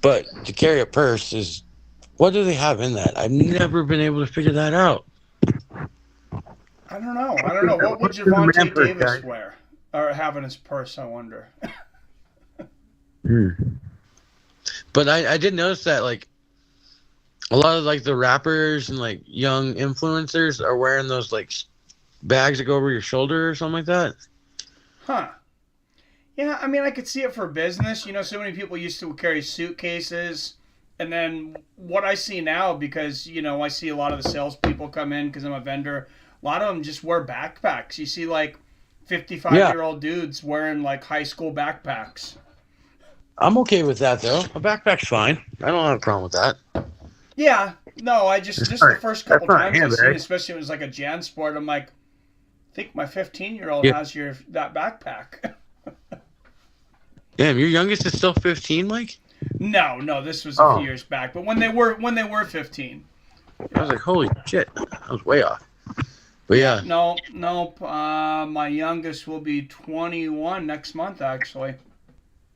But to carry a purse is, what do they have in that? I've never been able to figure that out. I don't know. What would Gervonta Davis wear or have in his purse? I wonder. But I did notice that, like, a lot of, like, the rappers and, like, young influencers are wearing those, like, bags that go over your shoulder or something like that. Huh. Yeah, I mean, I could see it for business. So many people used to carry suitcases And then what I see now, because I see a lot of the salespeople come in because I'm a vendor. A lot of them just wear backpacks. You see like 55 Yeah, year old dudes wearing like high school backpacks. I'm okay with that though. A backpack's fine. I don't have a problem with that. Yeah, no, I just the first That's couple not a times I seen, it, handbag. especially if it was like a JanSport, I'm like, I think my 15-year-old Yeah. has that backpack. Damn, your youngest is still 15, Mike? No, no, this was a few Oh, years back, but when they were 15. I was Yeah. like, holy shit. I was way off. But Yeah, yeah, no, nope. My youngest will be 21 next month, actually.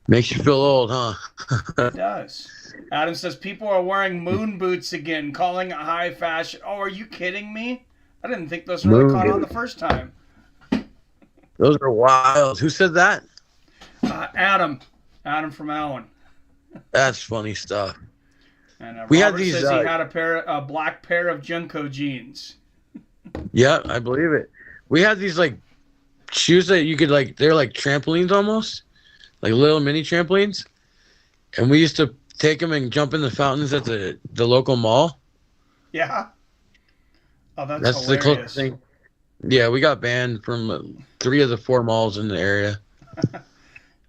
makes you feel old, huh? It does. Adam says people are wearing moon boots again, calling it high fashion. Oh, are you kidding me? I didn't think those really Moon caught on the boots. first time. Those are wild. Who said that? Adam, Adam from Allen, That's funny stuff. and We had Robert these, says he had a black pair of Junko jeans. yeah, I believe it. We had these like shoes that you could like, they're like trampolines almost, like little mini trampolines. And we used to take them and jump in the fountains at the local mall. Yeah. Oh, that's That's the closest hilarious. thing. Yeah, we got banned from 3 of the 4 malls in the area.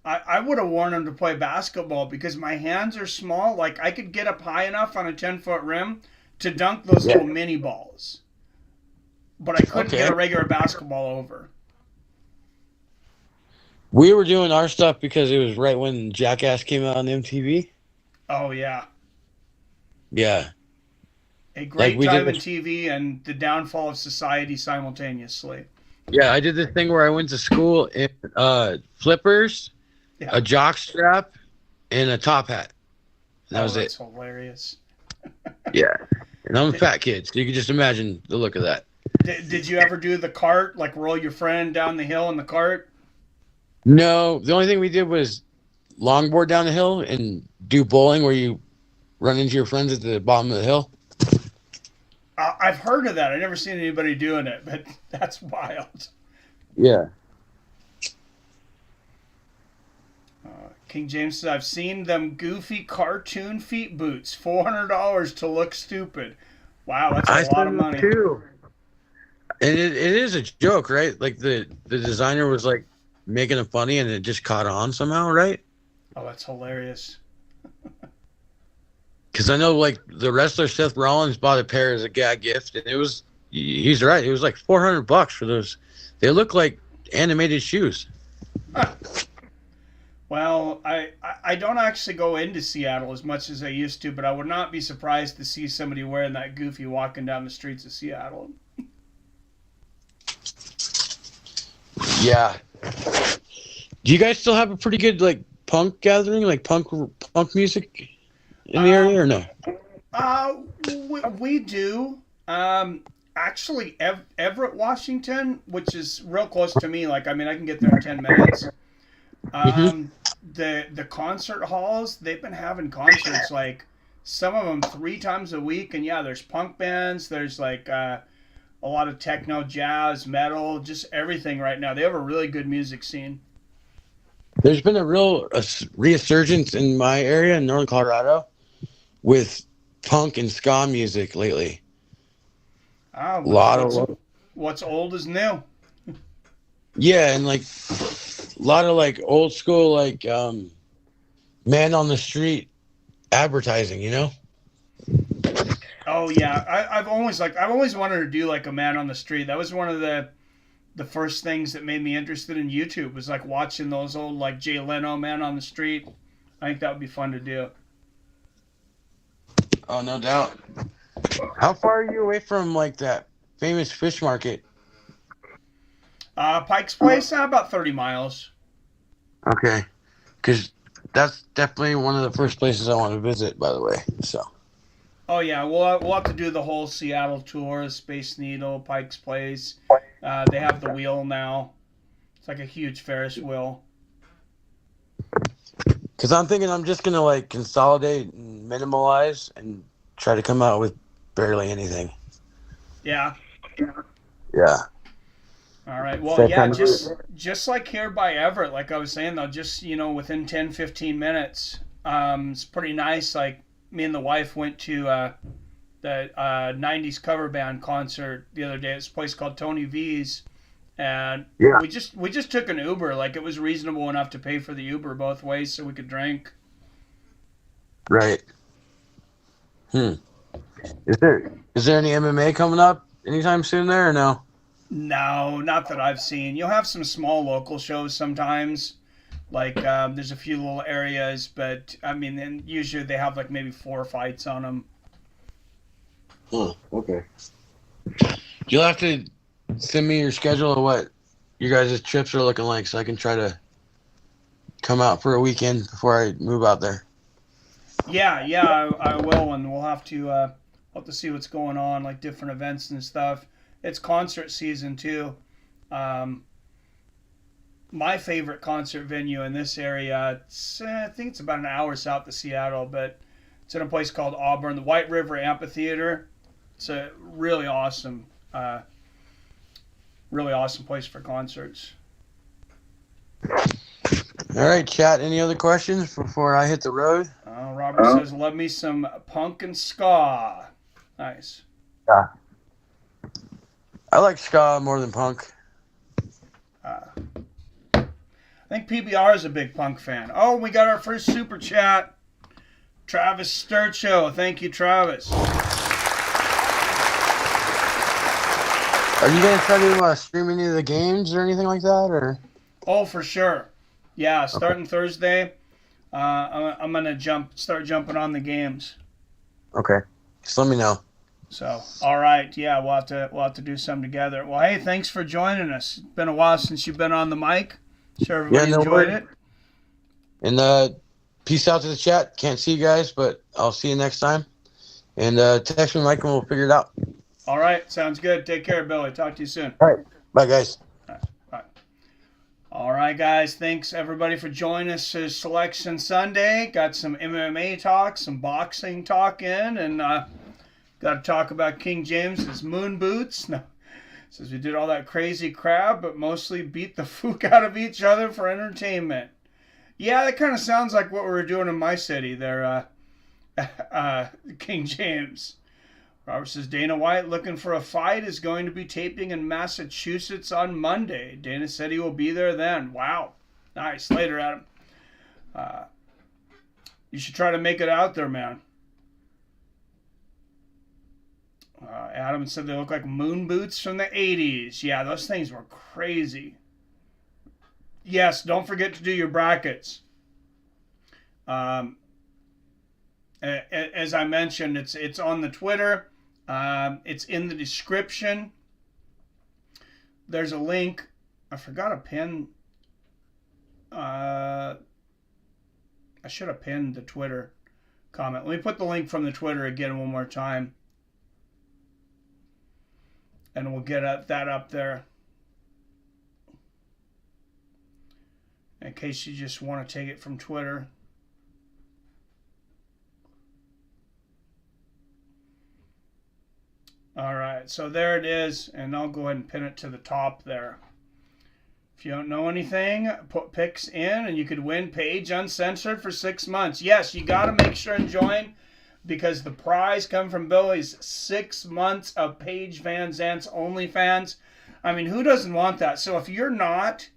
I would have worn them to play basketball because my hands are small. Like I could get up high enough on a 10-foot rim to dunk those Yeah. little mini balls, but I couldn't get Okay. a regular basketball over. We were doing our stuff because it was right when Jackass came out on MTV. Oh yeah, Yeah. a Like great we did time in this. TV and the downfall of society simultaneously. Yeah, I did this thing where I went to school in flippers, Yeah. a jock strap, and a top hat. And that Oh, was that's it. hilarious. Yeah. And I'm a Did, fat kid, so you can just imagine the look of that. did you ever do the cart, like roll your friend down the hill in the cart? No, the only thing we did was longboard down the hill and do bowling where you run into your friends at the bottom of the hill. I've heard of that. I've never seen anybody doing it, but that's wild. Yeah. King James says, I've seen them goofy cartoon feet boots. $400 to look stupid. Wow, that's a I lot of said that money. too. And it is a joke, right? Like the designer was like making it funny and it just caught on somehow, right? Oh, that's hilarious. Because I know like the wrestler Seth Rollins bought a pair as a gag gift, and he's right. It was like $400 for those. They look like animated shoes. Huh. Well, I don't actually go into Seattle as much as I used to, but I would not be surprised to see somebody wearing that goofy walking down the streets of Seattle. Yeah. Do you guys still have a pretty good like punk gathering, like punk music in the area, Um, or no? we do. Actually, Everett, Washington, which is real close to me. Like, I mean, I can get there in 10 minutes. Hmm. Um, the concert halls, they've been having concerts like some of them 3 times a week, and yeah, there's punk bands. There's like a lot of techno, jazz, metal, just everything right now. They have a really good music scene. There's been a real resurgence in my area in Northern Colorado with punk and ska music lately. Ah, A what's lot what's of what's old is new. yeah, and like a lot of like old school like man on the street advertising, you know? Oh yeah, I've always wanted to do like a man on the street. That was one of the first things that made me interested in YouTube was like watching those old like Jay Leno Man on the Street. I think that would be fun to do. Oh, no doubt. How far are you away from like that famous fish market? Pike's Place, about 30 miles. Okay. Because that's definitely one of the first places I want to visit, by the way. So, Oh yeah, we'll have to do the whole Seattle tour, Space Needle, Pike's Place. They have the wheel now. It's like a huge Ferris wheel. because I'm thinking I'm just going to like consolidate and minimalize and try to come out with barely anything. Yeah. Yeah. All right. Well, That yeah, kind of just like here by Everett, like I was saying though, just within 10, 15 minutes. It's pretty nice. Like me and the wife went to the 90s cover band concert the other day. It's a place called Tony V's. And Yeah. we just took an Uber. Like, it was reasonable enough to pay for the Uber both ways so we could drink. Right. Is there any MMA coming up anytime soon there or no? No, not that I've seen. You'll have some small local shows sometimes. Like, there's a few little areas, but I mean, then usually they have like maybe 4 fights on them. Okay. You'll have to send me your schedule of what your guys' trips are looking like so I can try to come out for a weekend before I move out there. Yeah, I will, and we'll have to see what's going on, like different events and stuff. It's concert season too. My favorite concert venue in this area, I think it's about an hour south of Seattle, but it's in a place called Auburn, the White River Amphitheater. It's a really awesome place for concerts. All right, chat. Any other questions before I hit the road? Robert says, love me some punk and ska. Nice. Yeah. I like ska more than punk. I think PBR is a big punk fan. Oh, we got our first super chat. Travis Sturcho. Thank you, Travis. Are you going to try to stream any of the games or anything like that? Or? Oh, for sure. Yeah, starting Thursday, I'm going to start jumping on the games. Okay. Just let me know. So, all right. Yeah, we'll have to do some together. Well, hey, thanks for joining us. It's been a while since you've been on the mic. Sure everybody enjoyed it. And peace out to the chat. Can't see you guys, but I'll see you next time. And text me, Mike, and we'll figure it out. All right. Sounds good. Take care, Billy. Talk to you soon. All right. Bye, guys. Bye. All right, guys. Thanks, everybody, for joining us for Selection Sunday. Got some MMA talk, some boxing talk in, and got to talk about King James's moon boots. No, says we did all that crazy crap, but mostly beat the fook out of each other for entertainment. Yeah, that kind of sounds like what we were doing in my city there, King James. Robert says, Dana White looking for a fight is going to be taping in Massachusetts on Monday. Dana said he will be there then. Wow. Nice. Later, Adam. You should try to make it out there, man. Adam said they look like moon boots from the 80s. Yeah, those things were crazy. Yes, don't forget to do your brackets. As I mentioned, it's on the Twitter. It's in the description. There's a link. I forgot to pin. I should have pinned the Twitter comment. Let me put the link from the Twitter again one more time. And we'll get that up there. In case you just want to take it from Twitter. All right, so there it is, and I'll go ahead and pin it to the top there. If you don't know anything, put picks in, and you could win Page Uncensored for 6 months. Yes, you got to make sure and join, because the prize coming from Billy's 6 months of Paige Van Zant's OnlyFans. I mean, who doesn't want that? So if you're not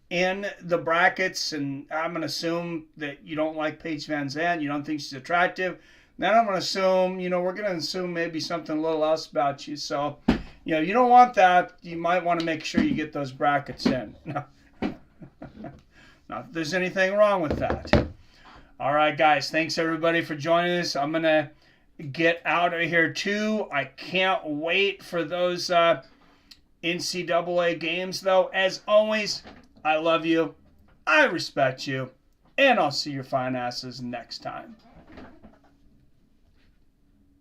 in the brackets, and I'm going to assume that you don't like Paige Van Zant, you don't think she's attractive, then I'm going to assume, we're going to assume maybe something a little else about you. So, you don't want that. You might want to make sure you get those brackets in. Not that there's anything wrong with that. All right, guys. Thanks, everybody, for joining us. I'm going to get out of here, too. I can't wait for those NCAA games, though. As always, I love you. I respect you. And I'll see your fine asses next time.